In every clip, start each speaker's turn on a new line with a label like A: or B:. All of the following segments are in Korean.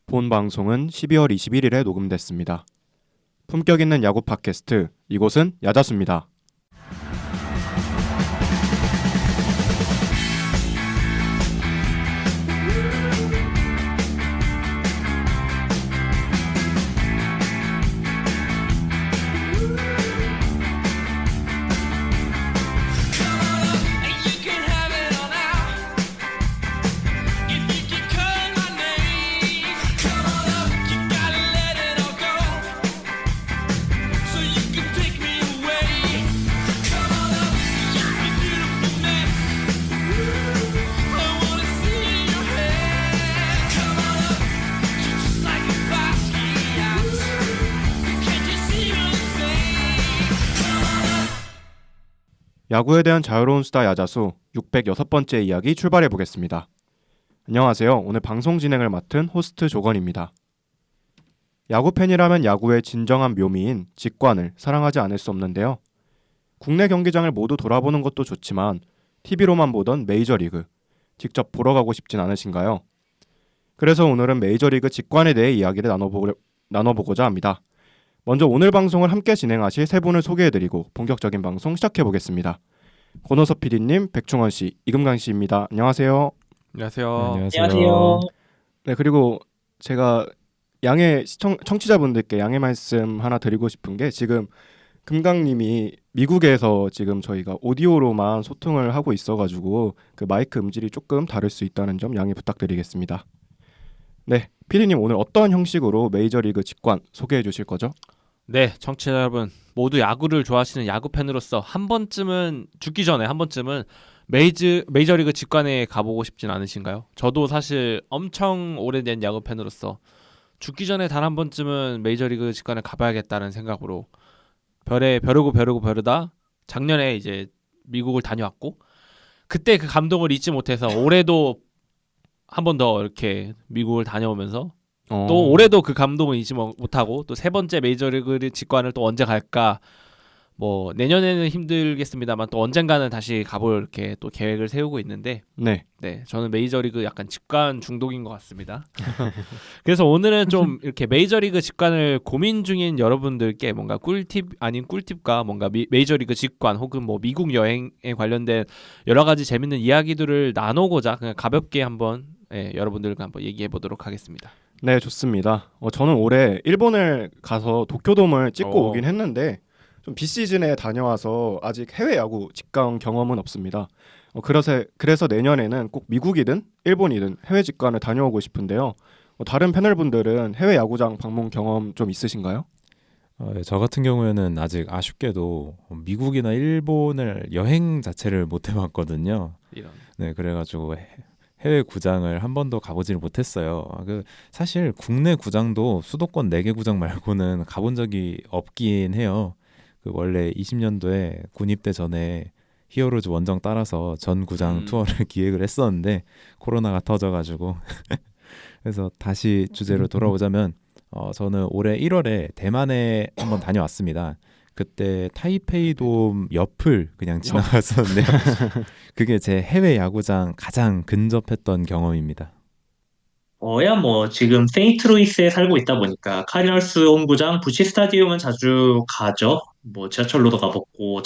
A: 본 방송은 12월 21일에 녹음됐습니다. 품격 있는 야구 팟캐스트, 이곳은 야자수입니다. 야구에 대한 자유로운 수다 야자수 606번째 이야기 출발해 보겠습니다. 안녕하세요. 오늘 방송 진행을 맡은 호스트 조건입니다. 야구 팬이라면 야구의 진정한 묘미인 직관을 사랑하지 않을 수 없는데요. 국내 경기장을 모두 돌아보는 것도 좋지만 TV로만 보던 메이저리그 직접 보러 가고 싶진 않으신가요? 그래서 오늘은 메이저리그 직관에 대해 이야기를 나눠보고자 합니다. 먼저 오늘 방송을 함께 진행하실 세 분을 소개해드리고 본격적인 방송 시작해보겠습니다. 권호섭 PD님, 백충원 씨, 이금강 씨입니다. 안녕하세요.
B: 안녕하세요.
C: 안녕하세요.
A: 네, 그리고 제가 청취자분들께 양해 말씀 하나 드리고 싶은 게, 지금 금강님이 미국에서 지금 저희가 오디오로만 소통을 하고 있어가지고 그 마이크 음질이 조금 다를 수 있다는 점 양해 부탁드리겠습니다. 네, PD님 오늘 어떤 형식으로 메이저리그 직관 소개해 주실 거죠?
B: 네, 청취자 여러분 모두 야구를 좋아하시는 야구 팬으로서 죽기 전에 한 번쯤은 메이저리그 직관에 가보고 싶진 않으신가요? 저도 사실 엄청 오래된 야구 팬으로서 죽기 전에 단 한 번쯤은 메이저리그 직관에 가봐야겠다는 생각으로 벼르다 작년에 이제 미국을 다녀왔고, 그때 그 감동을 잊지 못해서 올해도 한 번 더 이렇게 미국을 다녀오면서 또 올해도 그 감동을 잊지 못하고 또 세 번째 메이저리그 직관을 또 언제 갈까, 뭐 내년에는 힘들겠습니다만 또 언젠가는 다시 가볼 이렇게 또 계획을 세우고 있는데, 네, 저는 메이저리그 약간 직관 중독인 것 같습니다. 그래서 오늘은 좀 이렇게 메이저리그 직관을 고민 중인 여러분들께 뭔가 꿀팁 아닌 꿀팁과 뭔가 메이저리그 직관 혹은 뭐 미국 여행에 관련된 여러 가지 재밌는 이야기들을 나누고자 그냥 가볍게 한번 여러분들과 한번 얘기해 보도록 하겠습니다.
A: 네, 좋습니다. 저는 올해 일본을 가서 도쿄돔을 찍고 오긴 했는데 좀 비시즌에 다녀와서 아직 해외 야구 직관 경험은 없습니다. 그래서 내년에는 꼭 미국이든 일본이든 해외 직관을 다녀오고 싶은데요. 다른 패널분들은 해외 야구장 방문 경험 좀 있으신가요?
C: 저 같은 경우에는 아직 아쉽게도 미국이나 일본을 여행 자체를 못 해봤거든요. 네, 그래가지고 해외 구장을 한 번도 가보지를 못했어요. 사실 국내 구장도 수도권 4개 구장 말고는 가본 적이 없긴 해요. 원래 20년도에 군입대 전에 히어로즈 원정 따라서 전 구장 투어를 기획을 했었는데 코로나가 터져가지고 그래서 다시 주제로 돌아오자면 저는 올해 1월에 대만에 한번 다녀왔습니다. 그때 타이페이돔 옆을 그냥 지나갔었는데 그게 제 해외 야구장 가장 근접했던 경험입니다.
D: 뭐 지금 세인트루이스에 살고 있다 보니까 카디널스 홈구장 부시 스타디움은 자주 가죠. 뭐 지하철로도 가보고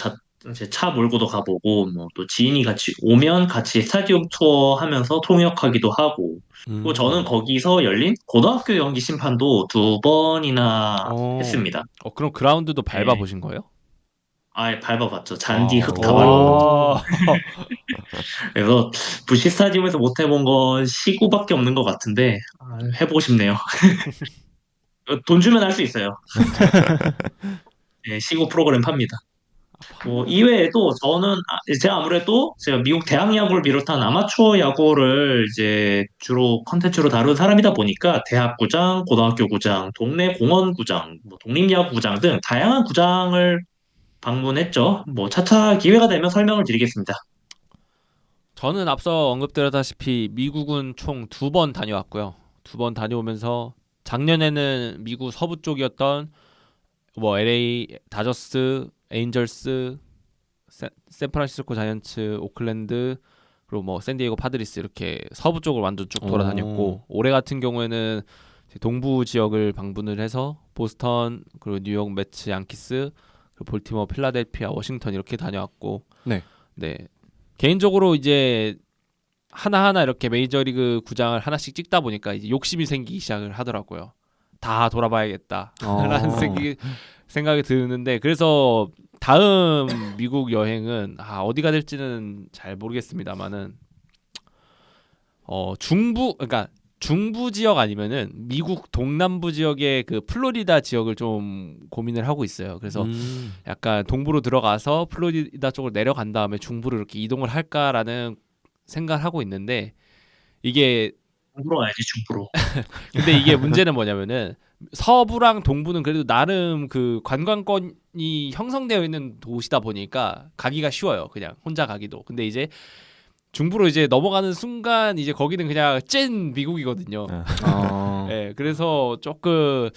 D: 이제 차 몰고도 가보고, 뭐 또 지인이 같이 오면 같이 스타디움 투어 하면서 통역하기도 하고. 그리고 저는 거기서 열린 고등학교 경기 심판도 2번이나 했습니다.
B: 그럼 그라운드도
D: 네.
B: 밟아보신 거예요?
D: 밟아봤죠. 잔디 흙 다 밟아봤죠. 그래서 부시 스타디움에서 못 해본 건 시구밖에 없는 것 같은데, 해보고 싶네요. 돈 주면 할 수 있어요. 네, 시구 프로그램 팝니다. 이외에도 저는 제가 미국 대학 야구를 비롯한 아마추어 야구를 이제 주로 컨텐츠로 다룬 사람이다 보니까 대학 구장, 고등학교 구장, 동네 공원 구장, 뭐 독립야구 구장 등 다양한 구장을 방문했죠. 뭐 차차 기회가 되면 설명을 드리겠습니다.
B: 저는 앞서 언급드렸다시피 미국은 총 2번 다녀왔고요. 2번 다녀오면서 작년에는 미국 서부 쪽이었던 뭐 LA 다저스, 에인절스, 샌프란시스코 자이언츠, 오클랜드, 그리고 뭐 샌디에이고 파드리스, 이렇게 서부 쪽을 완전 쭉 돌아다녔고, 올해 같은 경우에는 동부 지역을 방문을 해서 보스턴 그리고 뉴욕 매츠 양키스 그리고 볼티모어 필라델피아 워싱턴 이렇게 다녀왔고
A: 네.
B: 네. 개인적으로 이제 하나하나 이렇게 메이저리그 구장을 하나씩 찍다 보니까 이제 욕심이 생기기 시작을 하더라고요. 다 돌아봐야겠다라는 생각이 드는데 그래서 다음 미국 여행은 어디가 될지는 잘 모르겠습니다만은 그러니까 중부 지역 아니면은 미국 동남부 지역의 그 플로리다 지역을 좀 고민을 하고 있어요. 그래서 약간 동부로 들어가서 플로리다 쪽으로 내려간 다음에 중부로 이렇게 이동을 할까라는 생각을 하고 있는데 이게
D: 중부로 와야지 중부로.
B: 근데 이게 문제는 뭐냐면은 서부랑 동부는 그래도 나름 그 관광권이 형성되어 있는 도시다 보니까 가기가 쉬워요. 그냥 혼자 가기도. 근데 이제 중부로 이제 넘어가는 순간 이제 거기는 그냥 찐 미국이거든요. 예, 그래서 조금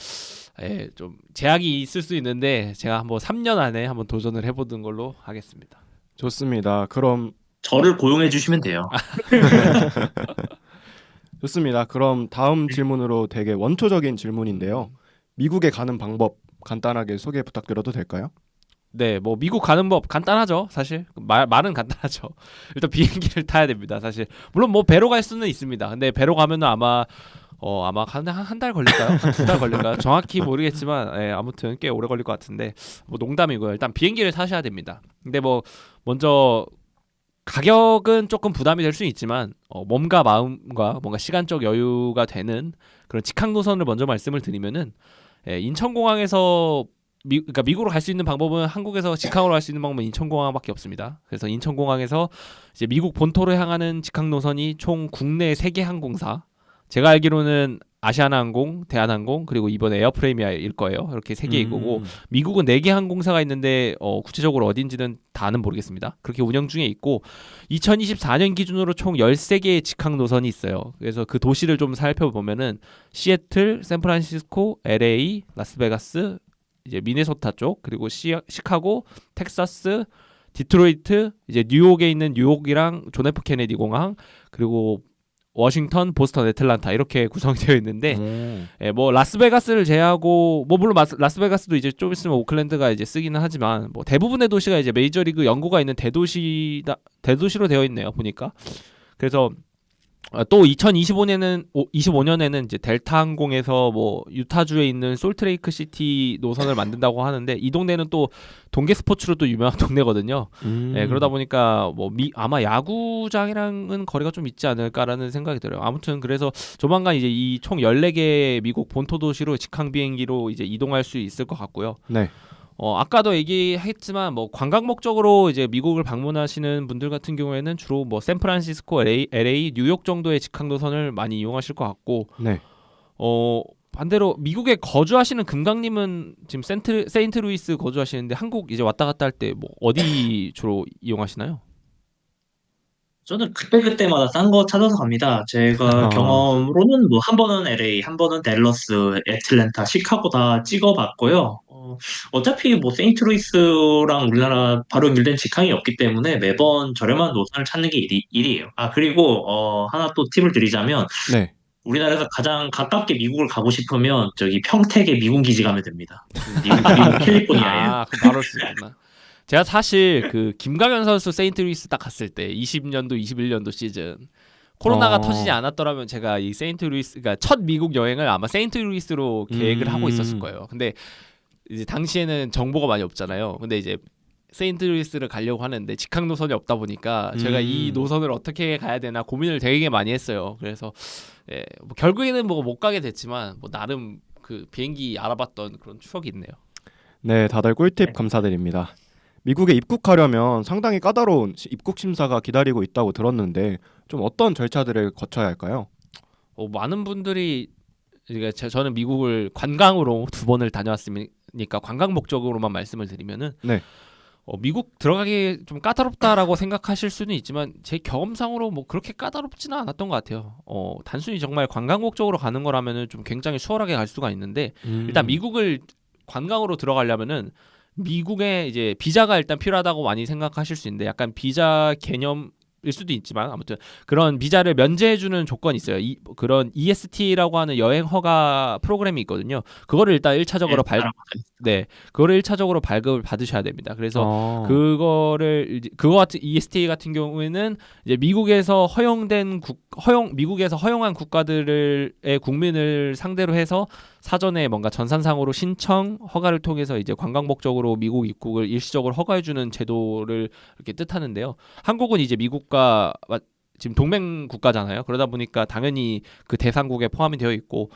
B: 좀 제약이 있을 수 있는데 제가 한번 3년 안에 한번 도전을 해보는 걸로 하겠습니다.
A: 좋습니다. 그럼
D: 저를 고용해 주시면 돼요.
A: 좋습니다. 그럼 다음 질문으로 되게 원초적인 질문인데요. 미국에 가는 방법 간단하게 소개 부탁드려도 될까요?
B: 네, 뭐 미국 가는 법 간단하죠. 사실 말은 간단하죠. 일단 비행기를 타야 됩니다. 사실 물론 뭐 배로 갈 수는 있습니다. 근데 배로 가면은 아마 한 달 걸릴까요? 한 2달 걸릴까요? 정확히 모르겠지만 아무튼 꽤 오래 걸릴 것 같은데 뭐 농담이고요. 일단 비행기를 타셔야 됩니다. 근데 뭐 먼저 가격은 조금 부담이 될 수 있지만 몸과 마음과 뭔가 시간적 여유가 되는 그런 직항 노선을 먼저 말씀을 드리면은 인천공항에서 그러니까 미국으로 갈 수 있는 방법은 한국에서 직항으로 갈 수 있는 방법은 인천공항밖에 없습니다. 그래서 인천공항에서 이제 미국 본토로 향하는 직항 노선이 총 국내 3개 항공사 제가 알기로는 아시아나항공, 대한항공 그리고 이번에 에어프레미아일 거예요. 이렇게 3개일 거고 미국은 4개 항공사가 있는데 구체적으로 어딘지는 다는 모르겠습니다. 그렇게 운영 중에 있고 2024년 기준으로 총 13개의 직항 노선이 있어요. 그래서 그 도시를 좀 살펴보면은 시애틀, 샌프란시스코, LA, 라스베가스, 이제 미네소타 쪽 그리고 시카고, 텍사스, 디트로이트, 이제 뉴욕에 있는 뉴욕이랑 존 F 케네디 공항 그리고 워싱턴, 보스턴, 애틀란타 이렇게 구성되어 있는데 뭐 라스베가스를 제외하고 뭐 물론 라스베가스도 이제 좀 있으면 오클랜드가 이제 쓰기는 하지만 뭐 대부분의 도시가 이제 메이저리그 연고가 있는 대도시로 되어 있네요 보니까. 그래서 또 25년에는 이제 델타 항공에서 뭐 유타주에 있는 솔트레이크 시티 노선을 만든다고 하는데 이 동네는 또 동계 스포츠로 또 유명한 동네거든요. 그러다 보니까 뭐 아마 야구장이랑은 거리가 좀 있지 않을까라는 생각이 들어요. 아무튼 그래서 조만간 이제 이 총 14개 미국 본토 도시로 직항 비행기로 이제 이동할 수 있을 것 같고요.
A: 네.
B: 아까도 얘기했지만 뭐 관광 목적으로 이제 미국을 방문하시는 분들 같은 경우에는 주로 뭐 샌프란시스코, LA, 뉴욕 정도의 직항 노선을 많이 이용하실 것 같고,
A: 네.
B: 반대로 미국에 거주하시는 금강님은 지금 세인트루이스 거주하시는데 한국 이제 왔다 갔다 할 때 뭐 어디 주로 이용하시나요?
D: 저는 그때그때마다 싼 거 찾아서 갑니다. 제가 경험으로는 뭐 한 번은 LA, 한 번은 댈러스, 애틀랜타, 시카고 다 찍어봤고요. 어차피 뭐 세인트루이스랑 우리나라 바로 연결된 직항이 없기 때문에 매번 저렴한 노선을 찾는 게 일이에요. 그리고 하나 또 팁을 드리자면
A: 네.
D: 우리나라에서 가장 가깝게 미국을 가고 싶으면 저기 평택의 미군 기지 가면 됩니다. 미국 캘리포니아예요.
B: 그럼 바로 올 수 있구나. 제가 사실 그 김강현 선수 세인트루이스 딱 갔을 때 20년도 21년도 시즌 코로나가 터지지 않았더라면 제가 이 세인트루이스 그러니까 첫 미국 여행을 아마 세인트루이스로 계획을 하고 있었을 거예요. 근데 이제 당시에는 정보가 많이 없잖아요. 근데 이제 세인트루이스를 가려고 하는데 직항 노선이 없다 보니까 제가 이 노선을 어떻게 가야 되나 고민을 되게 많이 했어요. 그래서 뭐 결국에는 뭐 못 가게 됐지만 뭐 나름 그 비행기 알아봤던 그런 추억이 있네요.
A: 네, 다들 꿀팁 감사드립니다. 미국에 입국하려면 상당히 까다로운 입국 심사가 기다리고 있다고 들었는데 좀 어떤 절차들을 거쳐야 할까요?
B: 많은 분들이 저는 미국을 관광으로 2번을 다녀왔으니까 관광 목적으로만 말씀을 드리면은 미국 들어가기 좀 까다롭다라고 생각하실 수는 있지만 제 경험상으로 뭐 그렇게 까다롭지는 않았던 것 같아요. 단순히 정말 관광 목적으로 가는 거라면은 좀 굉장히 수월하게 갈 수가 있는데 일단 미국을 관광으로 들어가려면은 미국에 이제 비자가 일단 필요하다고 많이 생각하실 수 있는데 약간 비자 개념 수도 있지만 아무튼 그런 비자를 면제해주는 조건이 있어요. 그런 EST라고 하는 여행 허가 프로그램이 있거든요. 그거를 일단 1차적으로 네, 그거를 1차적으로 발급을 받으셔야 됩니다. 그래서 그거 같은 EST 같은 경우에는 이제 미국에서 미국에서 허용한 국가들의 국민을 상대로 해서 사전에 뭔가 전산상으로 신청 허가를 통해서 이제 관광 목적으로 미국 입국을 일시적으로 허가해주는 제도를 이렇게 뜻하는데요. 한국은 이제 미국과 지금 동맹 국가잖아요. 그러다 보니까 당연히 그 대상국에 포함이 되어 있고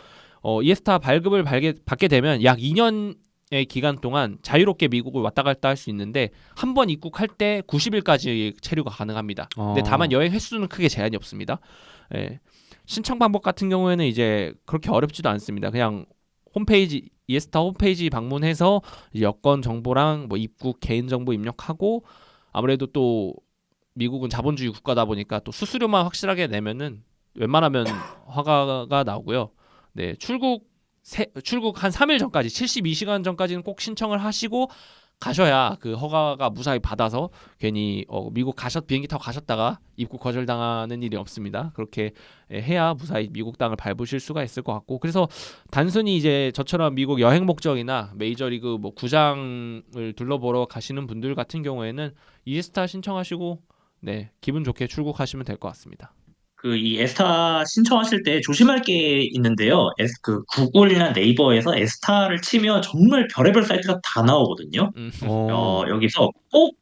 B: 이에스타 발급을 받게 되면 약 2년의 기간 동안 자유롭게 미국을 왔다 갔다 할 수 있는데 한 번 입국할 때 90일까지 체류가 가능합니다. 근데 다만 여행 횟수는 크게 제한이 없습니다. 예. 신청 방법 같은 경우에는 이제 그렇게 어렵지도 않습니다. 그냥 이에스타 홈페이지 방문해서 여권 정보랑 뭐 입국 개인 정보 입력하고 아무래도 또 미국은 자본주의 국가다 보니까 또 수수료만 확실하게 내면은 웬만하면 허가가 나오고요. 네, 출국 한 3일 전까지 72시간 전까지는 꼭 신청을 하시고 가셔야 그 허가가 무사히 받아서 괜히 미국 비행기 타고 가셨다가 입국 거절당하는 일이 없습니다. 그렇게 해야 무사히 미국 땅을 밟으실 수가 있을 것 같고 그래서 단순히 이제 저처럼 미국 여행 목적이나 메이저리그 뭐 구장을 둘러보러 가시는 분들 같은 경우에는 이에스타 신청하시고 네, 기분 좋게 출국하시면 될 것 같습니다.
D: 이 에스타 신청하실 때 조심할 게 있는데요. 구글이나 네이버에서 에스타를 치면 정말 별의별 사이트가 다 나오거든요. 여기서 꼭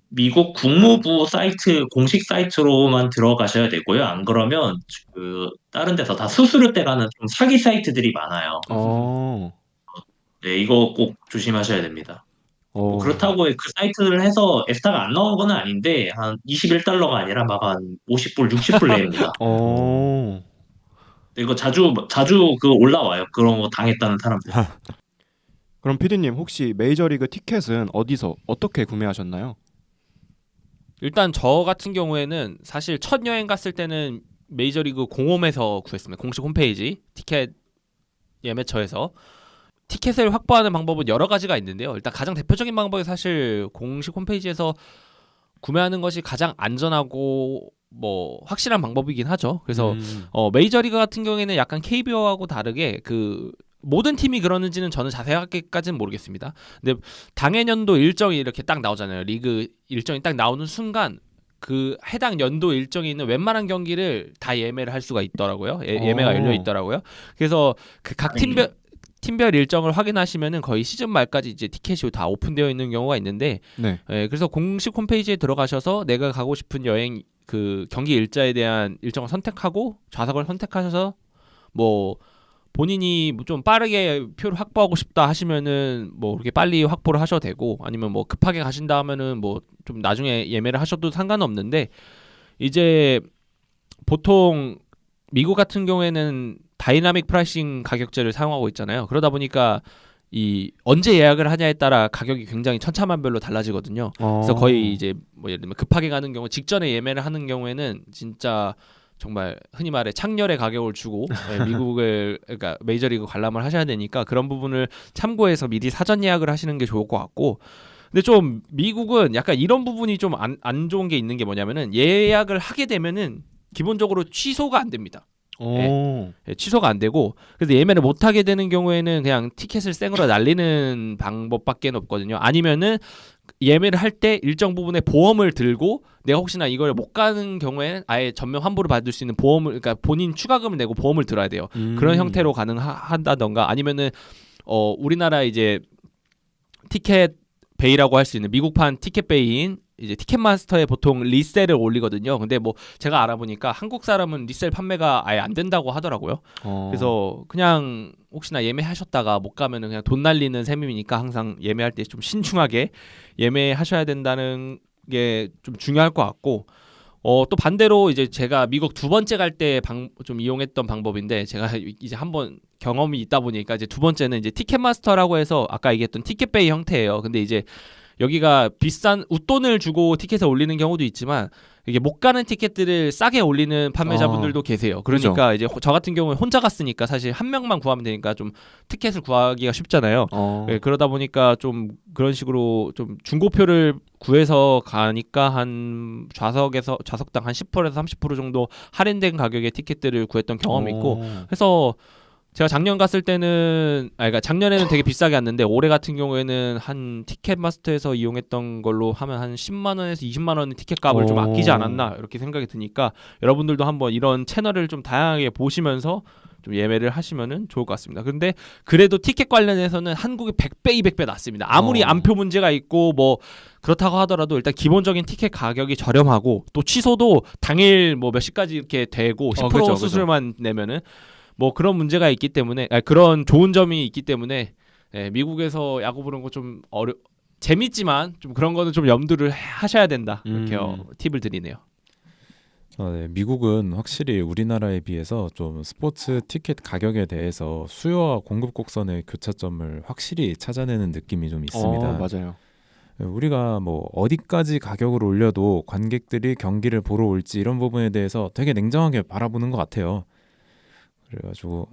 D: 미국 국무부 사이트, 공식 사이트로만 들어가셔야 되고요. 안 그러면 다른 데서 다 수수료 떼가는 좀 사기 사이트들이 많아요. 네, 이거 꼭 조심하셔야 됩니다. 뭐 그렇다고 그 사이트를 해서 에스타가 안 나오는 건 아닌데 한 21달러가 아니라 막 한 50불, 60불 내립니다. 이거 자주 올라와요. 그런 거 당했다는 사람들.
A: 그럼 PD님 혹시 메이저리그 티켓은 어디서 어떻게 구매하셨나요?
B: 일단 저 같은 경우에는 사실 첫 여행 갔을 때는 메이저리그 공홈에서 구했습니다. 공식 홈페이지 티켓 예매처에서 티켓을 확보하는 방법은 여러 가지가 있는데요. 일단 가장 대표적인 방법이 사실 공식 홈페이지에서 구매하는 것이 가장 안전하고 뭐 확실한 방법이긴 하죠. 그래서 메이저리그 같은 경우에는 약간 KBO하고 다르게 모든 팀이 그러는지는 저는 자세하게까지는 모르겠습니다. 근데 당해 년도 일정이 이렇게 딱 나오잖아요. 리그 일정이 딱 나오는 순간 그 해당 연도 일정이 있는 웬만한 경기를 다 예매를 할 수가 있더라고요. 예매가 열려 있더라고요. 그래서 그 각 팀별 일정을 확인하시면은 거의 시즌 말까지 이제 티켓이 다 오픈되어 있는 경우가 있는데,
A: 네.
B: 그래서 공식 홈페이지에 들어가셔서 내가 가고 싶은 여행 경기 일자에 대한 일정을 선택하고 좌석을 선택하셔서 뭐 본인이 좀 빠르게 표를 확보하고 싶다 하시면은 뭐 그렇게 빨리 확보를 하셔도 되고 아니면 뭐 급하게 가신다 하면은 뭐 좀 나중에 예매를 하셔도 상관은 없는데 이제 보통 미국 같은 경우에는 다이나믹 프라이싱 가격제를 사용하고 있잖아요. 그러다 보니까 언제 예약을 하냐에 따라 가격이 굉장히 천차만별로 달라지거든요. 그래서 거의 이제 뭐 예를 들면 급하게 가는 경우 직전에 예매를 하는 경우에는 진짜 정말 흔히 말해 창렬의 가격을 주고 그러니까 메이저리그 관람을 하셔야 되니까 그런 부분을 참고해서 미리 사전 예약을 하시는 게 좋을 것 같고 근데 좀 미국은 약간 이런 부분이 좀 안 좋은 게 있는 게 뭐냐면은 예약을 하게 되면은 기본적으로 취소가 안 됩니다. 취소가 안 되고 그래서 예매를 못 하게 되는 경우에는 그냥 티켓을 생으로 날리는 방법밖에 없거든요. 아니면은 예매를 할 때 일정 부분의 보험을 들고 내가 혹시나 이걸 못 가는 경우에는 아예 전면 환불을 받을 수 있는 보험을 그러니까 본인 추가금을 내고 보험을 들어야 돼요. 그런 형태로 가능하다던가 아니면은 우리나라 이제 티켓 베이라고 할 수 있는 미국판 티켓 베이인 이제 티켓마스터에 보통 리셀을 올리거든요. 근데 뭐 제가 알아보니까 한국 사람은 리셀 판매가 아예 안 된다고 하더라고요. 그래서 그냥 혹시나 예매하셨다가 못 가면은 그냥 돈 날리는 셈이니까 항상 예매할 때 좀 신중하게 예매하셔야 된다는 게 좀 중요할 것 같고 또 반대로 이제 제가 미국 두 번째 갈 때 좀 이용했던 방법인데 제가 이제 한번 경험이 있다 보니까 이제 두 번째는 이제 티켓마스터라고 해서 아까 얘기했던 티켓베이 형태예요. 근데 이제 여기가 비싼 웃돈을 주고 티켓을 올리는 경우도 있지만 이게 못 가는 티켓들을 싸게 올리는 판매자분들도 계세요. 그러니까 이제 저 같은 경우는 혼자 갔으니까 사실 한 명만 구하면 되니까 좀 티켓을 구하기가 쉽잖아요. 네, 그러다 보니까 좀 그런 식으로 좀 중고표를 구해서 가니까 한 좌석당 한 10%에서 30% 정도 할인된 가격의 티켓들을 구했던 경험이 있고 그래서 제가 작년 갔을 때는 그러니까 작년에는 되게 비싸게 왔는데 올해 같은 경우에는 한 티켓마스터에서 이용했던 걸로 하면 한 10만 원에서 20만 원의 티켓 값을 좀 아끼지 않았나 이렇게 생각이 드니까 여러분들도 한번 이런 채널을 좀 다양하게 보시면서 좀 예매를 하시면은 좋을 것 같습니다. 근데 그래도 티켓 관련해서는 한국이 100배, 200배 낫습니다. 아무리 안표 문제가 있고 뭐 그렇다고 하더라도 일단 기본적인 티켓 가격이 저렴하고 또 취소도 당일 뭐 몇 시까지 이렇게 되고 10%
A: 그죠.
B: 수수료만 내면은 뭐 그런 문제가 있기 때문에 그런 좋은 점이 있기 때문에 미국에서 야구 보는 거 좀 재밌지만 좀 그런 거는 좀 염두를 하셔야 된다 이렇게 팁을 드리네요.
C: 네, 미국은 확실히 우리나라에 비해서 좀 스포츠 티켓 가격에 대해서 수요와 공급 곡선의 교차점을 확실히 찾아내는 느낌이 좀 있습니다.
A: 맞아요.
C: 우리가 뭐 어디까지 가격을 올려도 관객들이 경기를 보러 올지 이런 부분에 대해서 되게 냉정하게 바라보는 것 같아요. 그래가지고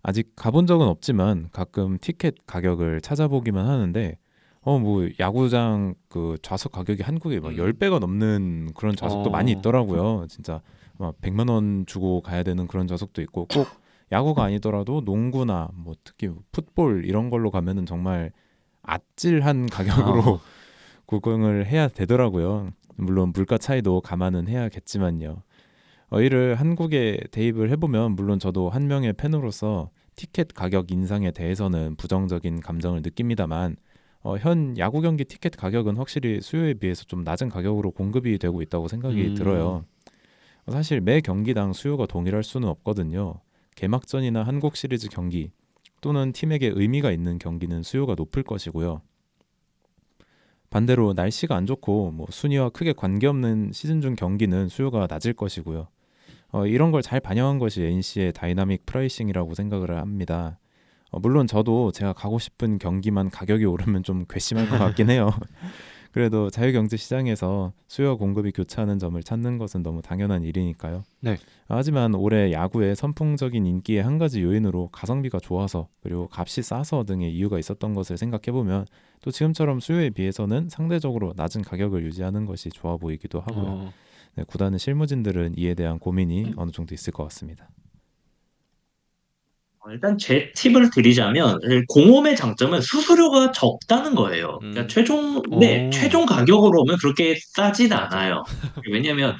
C: 아직 가본 적은 없지만 가끔 티켓 가격을 찾아보기만 하는데 뭐 야구장 그 좌석 가격이 한국에 막 10배가 넘는 그런 좌석도 많이 있더라고요. 진짜 막 100만 원 주고 가야 되는 그런 좌석도 있고 꼭 야구가 아니더라도 농구나 뭐 특히 풋볼 이런 걸로 가면은 정말 아찔한 가격으로 구경을 해야 되더라고요. 물론 물가 차이도 감안은 해야겠지만요. 이를 한국에 대입을 해보면 물론 저도 한 명의 팬으로서 티켓 가격 인상에 대해서는 부정적인 감정을 느낍니다만 현 야구 경기 티켓 가격은 확실히 수요에 비해서 좀 낮은 가격으로 공급이 되고 있다고 생각이 들어요. 사실 매 경기당 수요가 동일할 수는 없거든요. 개막전이나 한국 시리즈 경기 또는 팀에게 의미가 있는 경기는 수요가 높을 것이고요. 반대로 날씨가 안 좋고 뭐 순위와 크게 관계없는 시즌 중 경기는 수요가 낮을 것이고요. 이런 걸 잘 반영한 것이 NC의 다이나믹 프라이싱이라고 생각을 합니다. 물론 저도 제가 가고 싶은 경기만 가격이 오르면 좀 괘씸할 것 같긴 해요. 그래도 자유경제 시장에서 수요와 공급이 교차하는 점을 찾는 것은 너무 당연한 일이니까요.
A: 네.
C: 하지만 올해 야구의 선풍적인 인기의 한 가지 요인으로 가성비가 좋아서 그리고 값이 싸서 등의 이유가 있었던 것을 생각해보면 또 지금처럼 수요에 비해서는 상대적으로 낮은 가격을 유지하는 것이 좋아 보이기도 하고요. 네, 구단의 실무진들은 이에 대한 고민이 어느 정도 있을 것 같습니다.
D: 일단 제 팁을 드리자면 공홈의 장점은 수수료가 적다는 거예요. 그러니까 최종 가격으로 오면 그렇게 싸진 않아요. 왜냐하면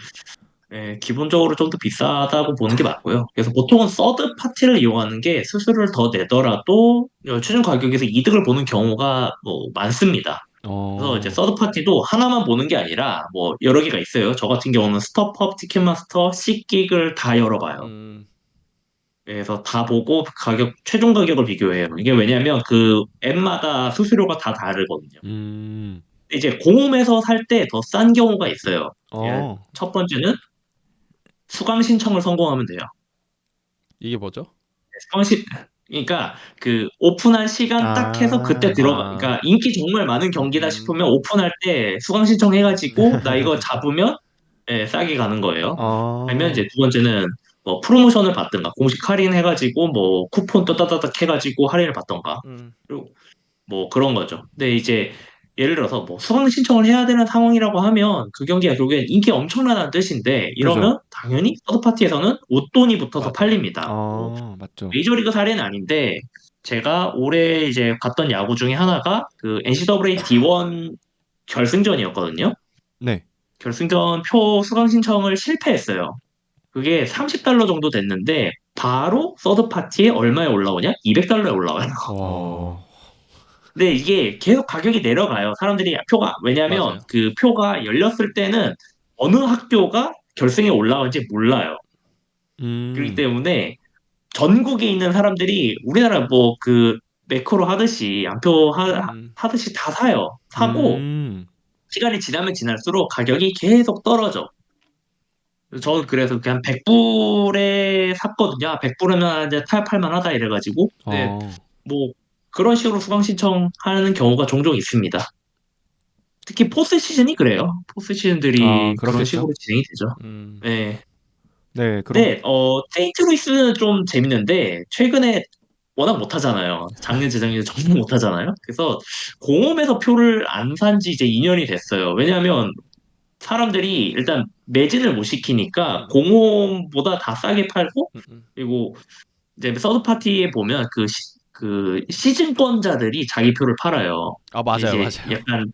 D: 기본적으로 좀 더 비싸다고 보는 게 맞고요. 그래서 보통은 서드 파티를 이용하는 게 수수료를 더 내더라도 최종 가격에서 이득을 보는 경우가 뭐 많습니다. 그래서 이제 서드 파티도 하나만 보는 게 아니라 뭐 여러 개가 있어요. 저 같은 경우는 스톱펍, 티켓마스터, 시끽을 다 열어봐요. 그래서 다 보고 최종 가격을 비교해요. 이게 왜냐면 그 앱마다 수수료가 다 다르거든요. 이제 공홈에서 살 때 더 싼 경우가 있어요. 첫 번째는 수강 신청을 성공하면 돼요.
B: 이게 뭐죠?
D: 그러니까 그 오픈한 시간 딱 해서 그때 그러니까 인기 정말 많은 경기다 싶으면 오픈할 때 수강 신청해가지고 나 이거 잡으면 싸게 가는 거예요. 아니면 이제 두 번째는 뭐 프로모션을 받든가 공식 할인 해가지고 뭐 쿠폰 떠다다닥 해가지고 할인을 받던가 그리고 뭐 그런 거죠. 근데 이제 예를 들어서 뭐 수강 신청을 해야 되는 상황이라고 하면 그 경기가 결국엔 인기 엄청나다는 뜻인데 이러면 당연히 서드파티에서는 웃돈이 붙어서 팔립니다.
A: 맞죠.
D: 메이저리그 사례는 아닌데 제가 올해 이제 갔던 야구 중에 하나가 그 NCAA D1 결승전이었거든요.
A: 네.
D: 결승전 표 수강 신청을 실패했어요. 그게 $30 정도 됐는데 바로 서드 파티에 얼마에 올라오냐? $200에 올라와요. 근데 이게 계속 가격이 내려가요. 사람들이 왜냐면
B: 맞아요.
D: 그 표가 열렸을 때는 어느 학교가 결승에 올라온지 몰라요. 그렇기 때문에 전국에 있는 사람들이 우리나라 뭐 그 매크로 하듯이 안표 하듯이 다 사요. 사고 시간이 지나면 지날수록 가격이 계속 떨어져. 저는 그래서 그냥 100불에 샀거든요. 100불이면 이제 타협할 만하다 이래가지고. 근데 뭐 그런 식으로 수강 신청하는 경우가 종종 있습니다. 특히 포스 시즌이 그래요. 포스 시즌들이 그런
A: 그렇겠죠.
D: 식으로 진행이 되죠. 네.
A: 네, 그럼
D: 근데 세인트루이스는 좀 재밌는데 최근에 워낙 못하잖아요. 작년 재작년에 정말 못하잖아요. 그래서 공홈에서 표를 안 산지 이제 2년이 됐어요. 왜냐하면 사람들이 일단 매진을 못 시키니까 공홈보다 다 싸게 팔고, 그리고 이제 서드 파티에 보면 그 시즌권자들이 자기 표를 팔아요.
B: 아
D: 근데
B: 맞아요,
D: 이제
B: 맞아요.
D: 약간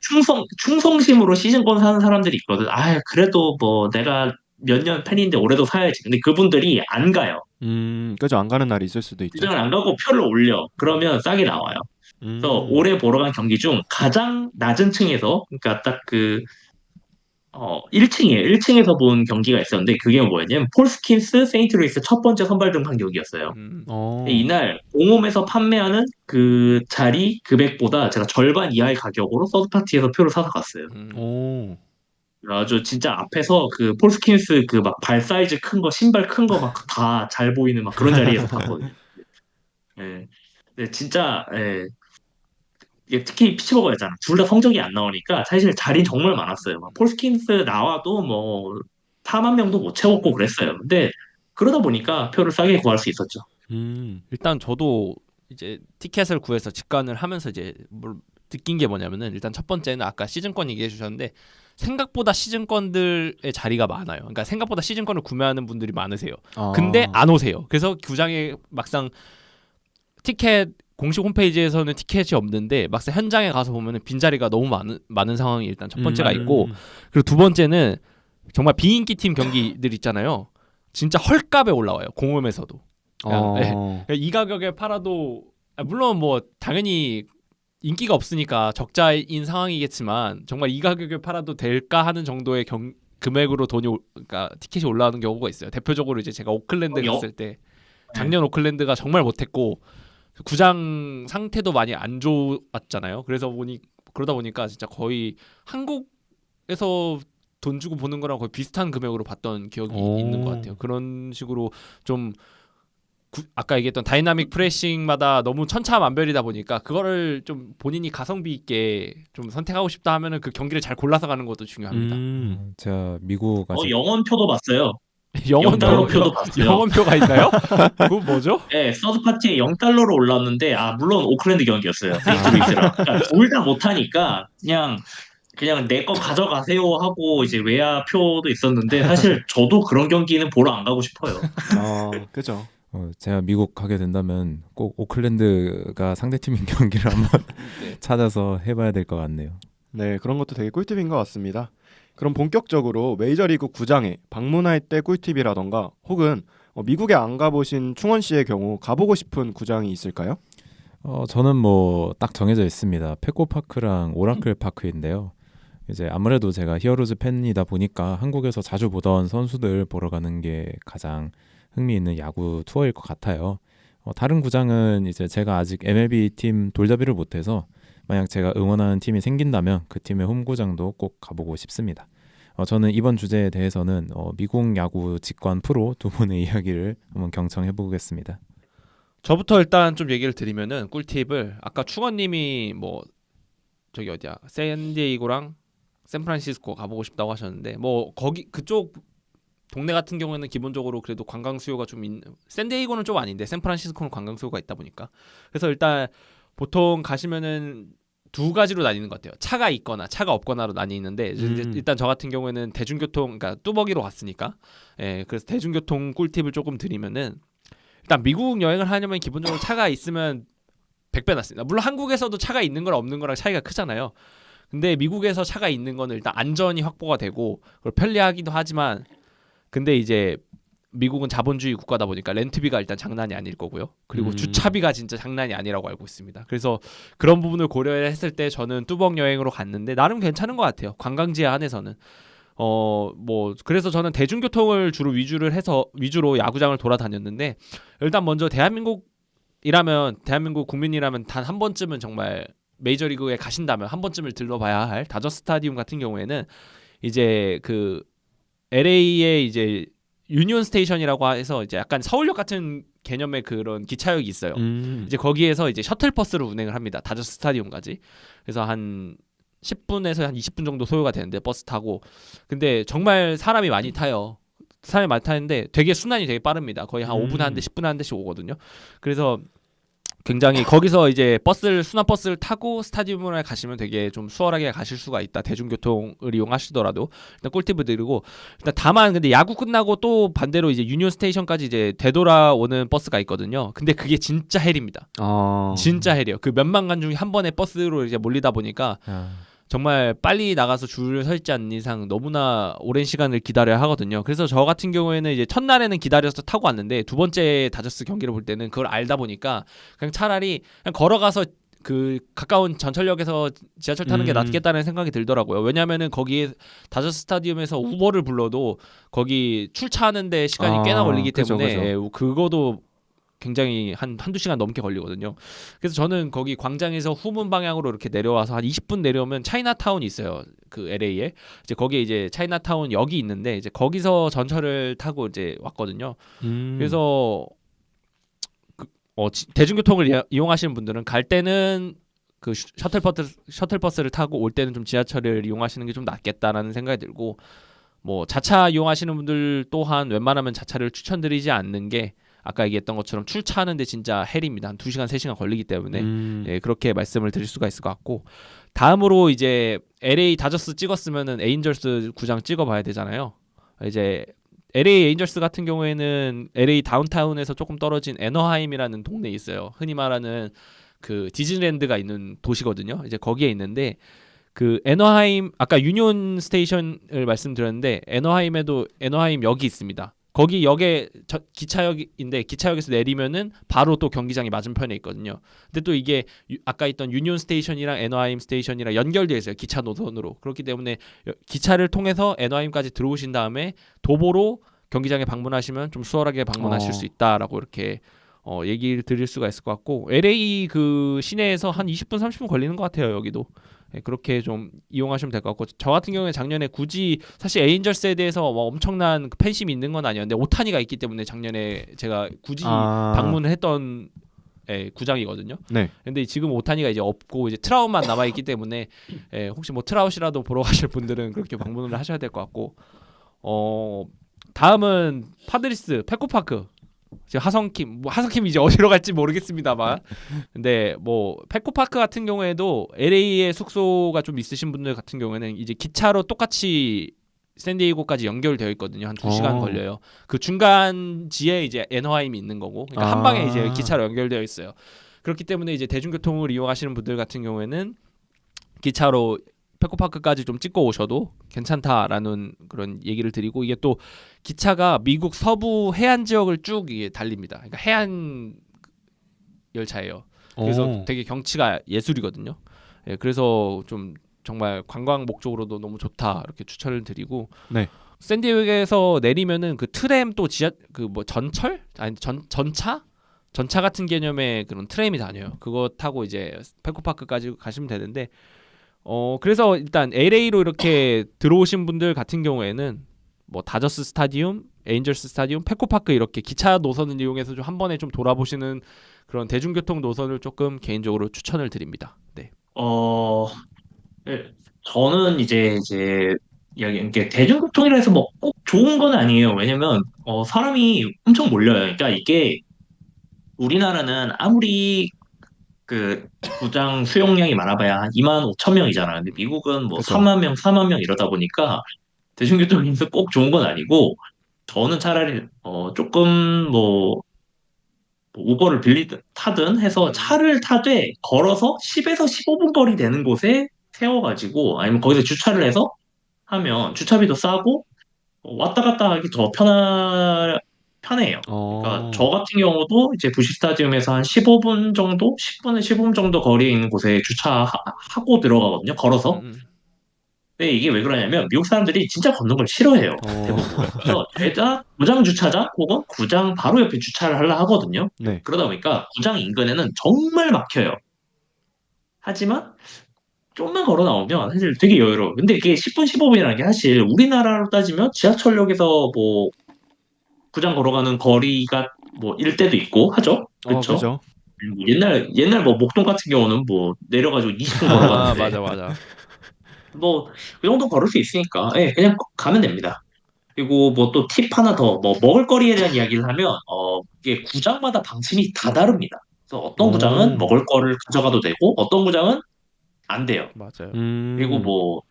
D: 충성심으로 시즌권 사는 사람들이 있거든. 아, 그래도 뭐 내가 몇 년 팬인데 올해도 사야지. 근데 그분들이 안 가요.
A: 그죠. 안 가는 날이 있을 수도 있죠.
D: 시즌을 안 가고 표를 올려. 그러면 싸게 나와요. 그래서
A: 음,
D: 올해 보러 간 경기 중 가장 낮은 층에서, 그러니까 딱 1층이에요. 1층에서 본 경기가 있었는데 그게 뭐였냐면 폴스킨스 세인트루이스 첫 번째 선발 등판 경기였어요. 근데
A: 어,
D: 이날 공홈에서 판매하는 그 자리 금액보다 제가 절반 이하의 가격으로 서드파티에서 표를 사서 갔어요.
A: 오,
D: 아주 진짜 앞에서 그 폴스킨스 그 막 발 사이즈 큰 거, 신발 큰 거 막 다 잘 보이는 막 그런 자리에서 봤거든요. 예. 근데 진짜 이게 특히 피치버거였잖아. 둘 다 성적이 안 나오니까 사실 자리는 정말 많았어요. 막 폴스킨스 나와도 뭐 4만 명도 못 채웠고 그랬어요. 근데 그러다 보니까 표를 싸게 구할 수 있었죠.
B: 일단 저도 이제 티켓을 구해서 직관을 하면서 이제 느낀 게 뭐냐면은 일단 첫 번째는 아까 시즌권 얘기해 주셨는데 생각보다 시즌권들의 자리가 많아요. 그러니까 생각보다 시즌권을 구매하는 분들이 많으세요. 근데 안 오세요. 그래서 구장에 막상 티켓 공식 홈페이지에서는 티켓이 없는데 막상 현장에 가서 보면은 빈자리가 너무 많은 상황이 일단 첫 번째가 있고, 그리고 두 번째는 정말 비인기 팀 경기들 있잖아요. 진짜 헐값에 올라와요. 공홈에서도. 그냥, 이 가격에 팔아도 물론 뭐 당연히 인기가 없으니까 적자인 상황이겠지만 정말 이 가격에 팔아도 될까 하는 정도의 금액으로 그러니까 티켓이 올라오는 경우가 있어요. 대표적으로 이제 제가 오클랜드 갔을 때 작년 오클랜드가 정말 못했고 구장 상태도 많이 안 좋았잖아요. 그러다 보니까 진짜 거의 한국에서 돈 주고 보는 거랑 거의 비슷한 금액으로 봤던 기억이 있는 것 같아요. 그런 식으로 좀 아까 얘기했던 다이나믹 프레싱마다 너무 천차만별이다 보니까 그거를 좀 본인이 가성비 있게 좀 선택하고 싶다 하면은 그 경기를 잘 골라서 가는 것도 중요합니다.
C: 제가 미국 아직
D: 영원표도 봤어요.
B: 영원표
D: 0달러표도 봤어요.
B: 영원표가 있나요? 그건 뭐죠?
D: 네, 서드파티에 0달러로 올랐는데, 물론 오클랜드 경기였어요. 세인트루이스랑. 그러니까 둘 다 못하니까 그냥 내 거 가져가세요 하고 이제 외야표도 있었는데, 사실 저도 그런 경기는 보러 안 가고 싶어요.
A: 그죠.
C: 제가 미국 가게 된다면 꼭 오클랜드가 상대팀인 경기를 한번
B: 네.
C: 찾아서 해봐야 될 것 같네요.
A: 네, 그런 것도 되게 꿀팁인 것 같습니다. 그럼 본격적으로 메이저리그 구장에 방문할 때 꿀팁이라던가 혹은 미국에 안 가보신 충원 씨의 경우 가보고 싶은 구장이 있을까요?
C: 저는 뭐 딱 정해져 있습니다. 페코파크랑 오라클 파크인데요. 이제 아무래도 제가 히어로즈 팬이다 보니까 한국에서 자주 보던 선수들 보러 가는 게 가장 흥미있는 야구 투어일 것 같아요. 다른 구장은 이제 제가 아직 MLB 팀 돌잡이를 못해서 만약 제가 응원하는 팀이 생긴다면 그 팀의 홈구장도 꼭 가보고 싶습니다. 저는 이번 주제에 대해서는 미국 야구 직관 프로 두 분의 이야기를 한번 경청해 보겠습니다.
B: 저부터 일단 좀 얘기를 드리면은 꿀팁을 아까 충원님이 뭐 저기 어디야 샌디에이고랑 샌프란시스코 가보고 싶다고 하셨는데 뭐 거기 그쪽 동네 같은 경우에는 기본적으로 그래도 관광 수요가 좀 있는, 샌디에이고는 좀 아닌데 샌프란시스코는 관광 수요가 있다 보니까 그래서 일단 보통 가시면은 두 가지로 나뉘는 것 같아요. 차가 있거나 차가 없거나로 나뉘는데 일단 저 같은 경우에는 대중교통, 그러니까 뚜벅이로 갔으니까 그래서 대중교통 꿀팁을 조금 드리면은 일단 미국 여행을 하려면 기본적으로 차가 있으면 100배 낫습니다. 물론 한국에서도 차가 있는 거랑 없는 거랑 차이가 크잖아요. 근데 미국에서 차가 있는 거는 일단 안전이 확보가 되고 그리고 편리하기도 하지만 근데 이제 미국은 자본주의 국가다 보니까 렌트비가 일단 장난이 아닐 거고요. 그리고 주차비가 진짜 장난이 아니라고 알고 있습니다. 그래서 그런 부분을 고려했을 때 저는 뚜벅 여행으로 갔는데 나름 괜찮은 것 같아요. 관광지에 한해서는. 뭐 그래서 저는 대중교통을 주로 위주로 야구장을 돌아다녔는데 일단 먼저 대한민국 국민이라면 단 한 번쯤은 정말 메이저리그에 가신다면 한 번쯤을 들러봐야 할 다저 스타디움 같은 경우에는 이제 그 LA의 이제 유니온 스테이션이라고 해서 이제 약간 서울역 같은 개념의 그런 기차역이 있어요. 이제 거기에서 이제 셔틀 버스를 운행을 합니다. 다저스 스타디움까지. 그래서 한 10분에서 한 20분 정도 소요가 되는데 버스 타고. 근데 정말 사람이 많이 타요. 사람이 많이 타는데 되게 순환이 되게 빠릅니다. 거의 한 5분에 한 대, 10분에 한 대씩 오거든요. 그래서 굉장히 거기서 이제 순환 버스를 타고 스타디움에 가시면 되게 좀 수월하게 가실 수가 있다. 대중교통을 이용하시더라도 일단 꿀팁을 드리고, 일단 다만 근데 야구 끝나고 또 반대로 이제 유니온 스테이션까지 이제 되돌아오는 버스가 있거든요. 근데 그게 진짜 헬입니다. 진짜 헬이에요. 그 몇만 간 중에 한 번에 버스로 이제 몰리다 보니까 정말 빨리 나가서 줄을 서 있지 않는 이상 너무나 오랜 시간을 기다려야 하거든요. 그래서 저 같은 경우에는 이제 첫날에는 기다려서 타고 왔는데 두 번째 다저스 경기를 볼 때는 그걸 알다 보니까 그냥 차라리 그냥 걸어가서 그 가까운 전철역에서 지하철 타는 게 낫겠다는 생각이 들더라고요. 왜냐면은 거기에 다저스 스타디움에서 우버를 불러도 거기 출차하는데 시간이 꽤나 걸리기 때문에
A: 그죠.
B: 예, 그거도 굉장히 한두 시간 넘게 걸리거든요. 그래서 저는 거기 광장에서 후문 방향으로 이렇게 내려와서 한 20분 내려오면 차이나타운이 있어요. 그 LA에. 이제 거기에 이제 차이나타운 역이 있는데 이제 거기서 전철을 타고 이제 왔거든요. 그래서 대중교통을 이용하시는 분들은 갈 때는 그 셔틀버스를 타고 올 때는 좀 지하철을 이용하시는 게 좀 낫겠다라는 생각이 들고, 뭐 자차 이용하시는 분들 또한 웬만하면 자차를 추천드리지 않는 게 아까 얘기했던 것처럼 출차하는데 진짜 헬입니다. 한 2시간, 3시간 걸리기 때문에 예, 그렇게 말씀을 드릴 수가 있을 것 같고, 다음으로 이제 LA 다저스 찍었으면은 에인절스 구장 찍어봐야 되잖아요. 이제 LA 에인절스 같은 경우에는 LA 다운타운에서 조금 떨어진 애너하임이라는 동네에 있어요. 흔히 말하는 그 디즈니랜드가 있는 도시거든요. 이제 거기에 있는데 그 애너하임, 아까 유니온 스테이션을 말씀드렸는데 애너하임에도 애너하임 역이 있습니다. 거기 역에 기차역인데 기차역에서 내리면은 바로 또 경기장이 맞은편에 있거든요. 근데 또 이게 아까 있던 유니온 스테이션이랑 애너하임 스테이션이랑 연결되어 있어요. 기차 노선으로. 그렇기 때문에 기차를 통해서 애너하임까지 들어오신 다음에 도보로 경기장에 방문하시면 좀 수월하게 방문하실 수 있다라고 이렇게 얘기를 드릴 수가 있을 것 같고, LA 그 시내에서 한 20분 30분 걸리는 것 같아요. 여기도. 네, 그렇게 좀 이용하시면 될 것 같고, 저 같은 경우에 작년에 굳이 사실 에인절스에 대해서 뭐 엄청난 팬심이 있는 건 아니었는데 오타니가 있기 때문에 작년에 제가 굳이 방문을 했던 구장이거든요.
A: 네.
B: 근데 지금 오타니가 이제 없고 이제 트라웃만 남아 있기 때문에 혹시 뭐 트라웃이라도 보러 가실 분들은 그렇게 방문을 하셔야 될 것 같고, 다음은 파드리스 페코파크. 지금 하성킴 이제 어디로 갈지 모르겠습니다만, 근데 뭐 페코파크 같은 경우에도 LA에 숙소가 좀 있으신 분들 같은 경우에는 이제 기차로 똑같이 샌디에이고까지 연결되어 있거든요. 한 2시간 걸려요. 그 중간지에 이제 애너하임이 있는 거고, 그러니까 한 방에 이제 기차로 연결되어 있어요. 그렇기 때문에 이제 대중교통을 이용하시는 분들 같은 경우에는 기차로 페코파크까지 좀 찍고 오셔도 괜찮다라는 그런 얘기를 드리고, 이게 또 기차가 미국 서부 해안 지역을 쭉 이게 달립니다. 그러니까 해안 열차예요. 그래서 되게 경치가 예술이거든요. 예, 그래서 좀 정말 관광 목적으로도 너무 좋다 이렇게 추천을 드리고,
A: 네.
B: 샌디에이고에서 내리면은 그 트램 또 그 뭐 전철 아니 전차 같은 개념의 그런 트램이 다녀요. 그거 타고 이제 페코파크까지 가시면 되는데, 그래서 일단 LA로 이렇게 들어오신 분들 같은 경우에는 뭐 다저스 스타디움, 에인절스 스타디움, 페코파크 이렇게 기차 노선을 이용해서 좀 한 번에 좀 돌아보시는 그런 대중교통 노선을 조금 개인적으로 추천을 드립니다. 네.
D: 네, 저는 이제 이게 대중교통이라 해서 뭐 꼭 좋은 건 아니에요. 왜냐면 사람이 엄청 몰려요. 그러니까 이게 우리나라는 아무리 그 구장 수용량이 많아봐야 한 2만 5천 명이잖아. 근데 미국은 뭐
A: 그쵸.
D: 3만 명, 4만 명 이러다 보니까 대중교통에서 꼭 좋은 건 아니고, 저는 차라리 조금 뭐 우버를 빌리든 타든 해서 차를 타되 걸어서 10에서 15분 거리 되는 곳에 세워가지고, 아니면 거기서 주차를 해서 하면 주차비도 싸고 왔다 갔다 하기 더 편해요. 그러니까 저 같은 경우도 이제 부시 스타디움에서 한 15분 정도, 10분에 15분 정도 거리에 있는 곳에 주차하고 들어가거든요. 걸어서. 근데 이게 왜 그러냐면 미국 사람들이 진짜 걷는 걸 싫어해요. 대부분. 그래서 죄다 구장 주차장 혹은 구장 바로 옆에 주차를 하려 하거든요.
A: 네.
D: 그러다 보니까 구장 인근에는 정말 막혀요. 하지만 좀만 걸어 나오면 사실 되게 여유로워. 근데 이게 10분, 15분이라는 게 사실 우리나라로 따지면 지하철역에서 뭐 구장 걸어가는 거리가 뭐 일대도 있고 하죠. 그렇죠?
A: 그죠.
D: 옛날 뭐 목동 같은 경우는 뭐 내려가지고 20분
B: 아
D: 걸어가는데
B: 맞아.
D: 뭐 그 정도 걸을 수 있으니까 예, 그냥 가면 됩니다. 그리고 뭐 또 팁 하나 더 뭐 먹을거리에 대한 이야기를 하면 이게 구장마다 방침이 다 다릅니다. 그래서 어떤 구장은
A: 오.
D: 먹을 거를 가져가도 되고 어떤 구장은 안 돼요.
B: 맞아요.
D: 그리고
A: 음.
D: 뭐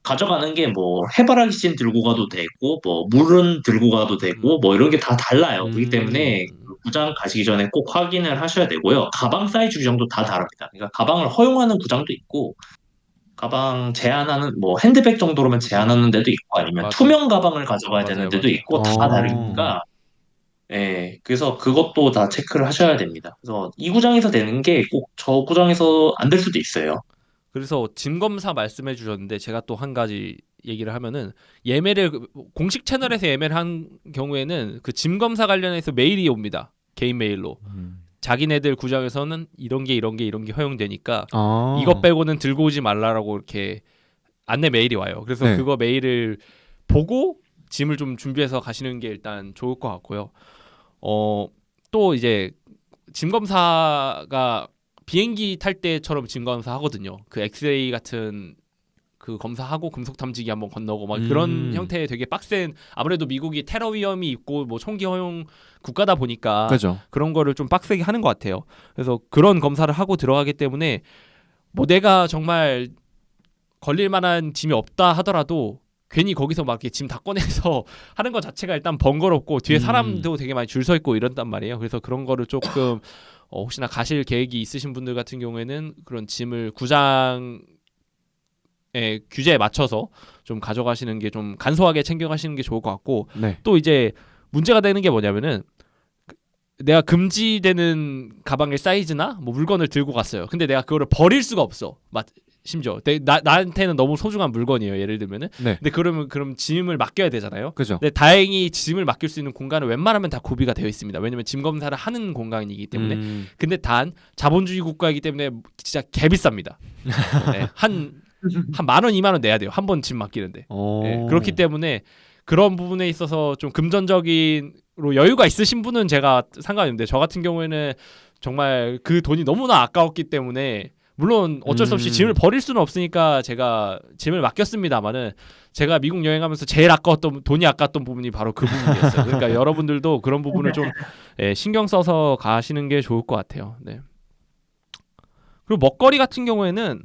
D: 가져가는 게 뭐 해바라기 씬 들고 가도 되고 뭐 물은 들고 가도 되고 뭐 이런 게 다 달라요. 그렇기 때문에
A: 음.
D: 그 구장 가시기 전에 꼭 확인을 하셔야 되고요. 가방 사이즈 규정도 다 다릅니다. 그러니까 가방을 허용하는 구장도 있고 가방 제한하는 뭐 핸드백 정도로만 제한하는 데도 있고 아니면
B: 맞아.
D: 투명 가방을 가져가야 되는 데도
B: 맞아요.
D: 있고 다 다르니까 예, 그래서 그것도 다 체크를 하셔야 됩니다. 그래서 이 구장에서 되는 게 꼭 저 구장에서 안 될 수도 있어요.
B: 그래서 짐 검사 말씀해 주셨는데 제가 또 한 가지 얘기를 하면은 예매를 공식 채널에서 예매를 한 경우에는 그 짐 검사 관련해서 메일이 옵니다. 개인 메일로. 자기네들 구장에서는 이런 게 허용되니까
A: 아.
B: 이것 빼고는 들고 오지 말라라고 이렇게 안내 메일이 와요. 그래서
A: 네.
B: 그거 메일을 보고 짐을 좀 준비해서 가시는 게 일단 좋을 것 같고요. 또 이제 짐 검사가 비행기 탈 때처럼 짐 검사 하거든요. 그 엑스레이 같은 그 검사하고 금속 탐지기 한번 건너고 막 그런 형태의 되게 빡센 아무래도 미국이 테러 위험이 있고 뭐 총기 허용 국가다 보니까
A: 그죠.
B: 그런 거를 좀 빡세게 하는 것 같아요. 그래서 그런 검사를 하고 들어가기 때문에 뭐 내가 정말 걸릴 만한 짐이 없다 하더라도 괜히 거기서 막 이렇게 짐 다 꺼내서 하는 것 자체가 일단 번거롭고 뒤에 사람도 되게 많이 줄 서 있고 이런단 말이에요. 그래서 그런 거를 조금 혹시나 가실 계획이 있으신 분들 같은 경우에는 그런 짐을 구장의 규제에 맞춰서 좀 가져가시는 게 좀 간소하게 챙겨가시는 게 좋을 것 같고
A: 네.
B: 또 이제 문제가 되는 게 뭐냐면은 내가 금지되는 가방의 사이즈나 뭐 물건을 들고 갔어요. 근데 내가 그거를 버릴 수가 없어. 심지어 나한테는 너무 소중한 물건이에요. 예를 들면은.
A: 네.
B: 근데 그럼 짐을 맡겨야 되잖아요.
A: 그죠.
B: 근데 다행히 짐을 맡길 수 있는 공간은 웬만하면 다 구비가 되어 있습니다. 왜냐면 짐 검사를 하는 공간이기 때문에. 근데 단 자본주의 국가이기 때문에 진짜 개 비쌉니다. 네, 한 10,000원, 20,000원 내야 돼요. 한 번 짐 맡기는데. 네, 그렇기 때문에 그런 부분에 있어서 좀 금전적인로 여유가 있으신 분은 제가 상관이 없는데 저 같은 경우에는 정말 그 돈이 너무나 아까웠기 때문에 물론 어쩔 수 없이 짐을 버릴 수는 없으니까 제가 짐을 맡겼습니다만은 제가 미국 여행하면서 제일 돈이 아까웠던 부분이 바로 그 부분이었어요. 그러니까 여러분들도 그런 부분을 좀 신경 써서 가시는 게 좋을 것 같아요. 네. 그리고 먹거리 같은 경우에는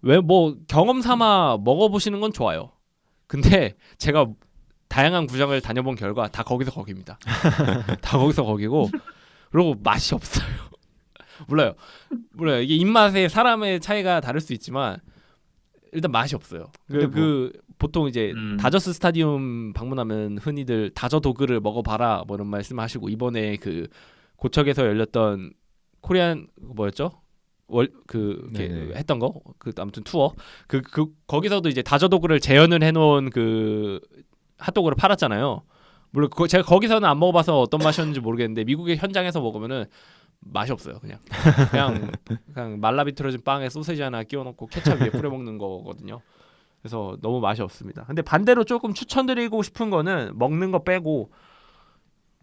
B: 왜 뭐 경험 삼아 먹어보시는 건 좋아요. 근데 제가 다양한 구장을 다녀본 결과 다 거기서 거기입니다. 다 거기서 거기고 그리고 맛이 없어요. 몰라요. 이게 입맛에 사람의 차이가 다를 수 있지만 일단 맛이 없어요. 보통 이제 다저스 스타디움 방문하면 흔히들 다저 도그를 먹어봐라 뭐 이런 말씀하시고 이번에 그 고척에서 열렸던 코리안 뭐였죠? 했던 거 아무튼 투어 거기서도 이제 다저도그를 재현을 해놓은 그 핫도그를 팔았잖아요. 물론 제가 거기서는 안 먹어봐서 어떤 맛이었는지 모르겠는데 미국의 현장에서 먹으면은 맛이 없어요. 그냥 말라 비틀어진 빵에 소세지 하나 끼워놓고 케찹 위에 뿌려 먹는 거거든요. 그래서 너무 맛이 없습니다. 근데 반대로 조금 추천드리고 싶은 거는 먹는 거 빼고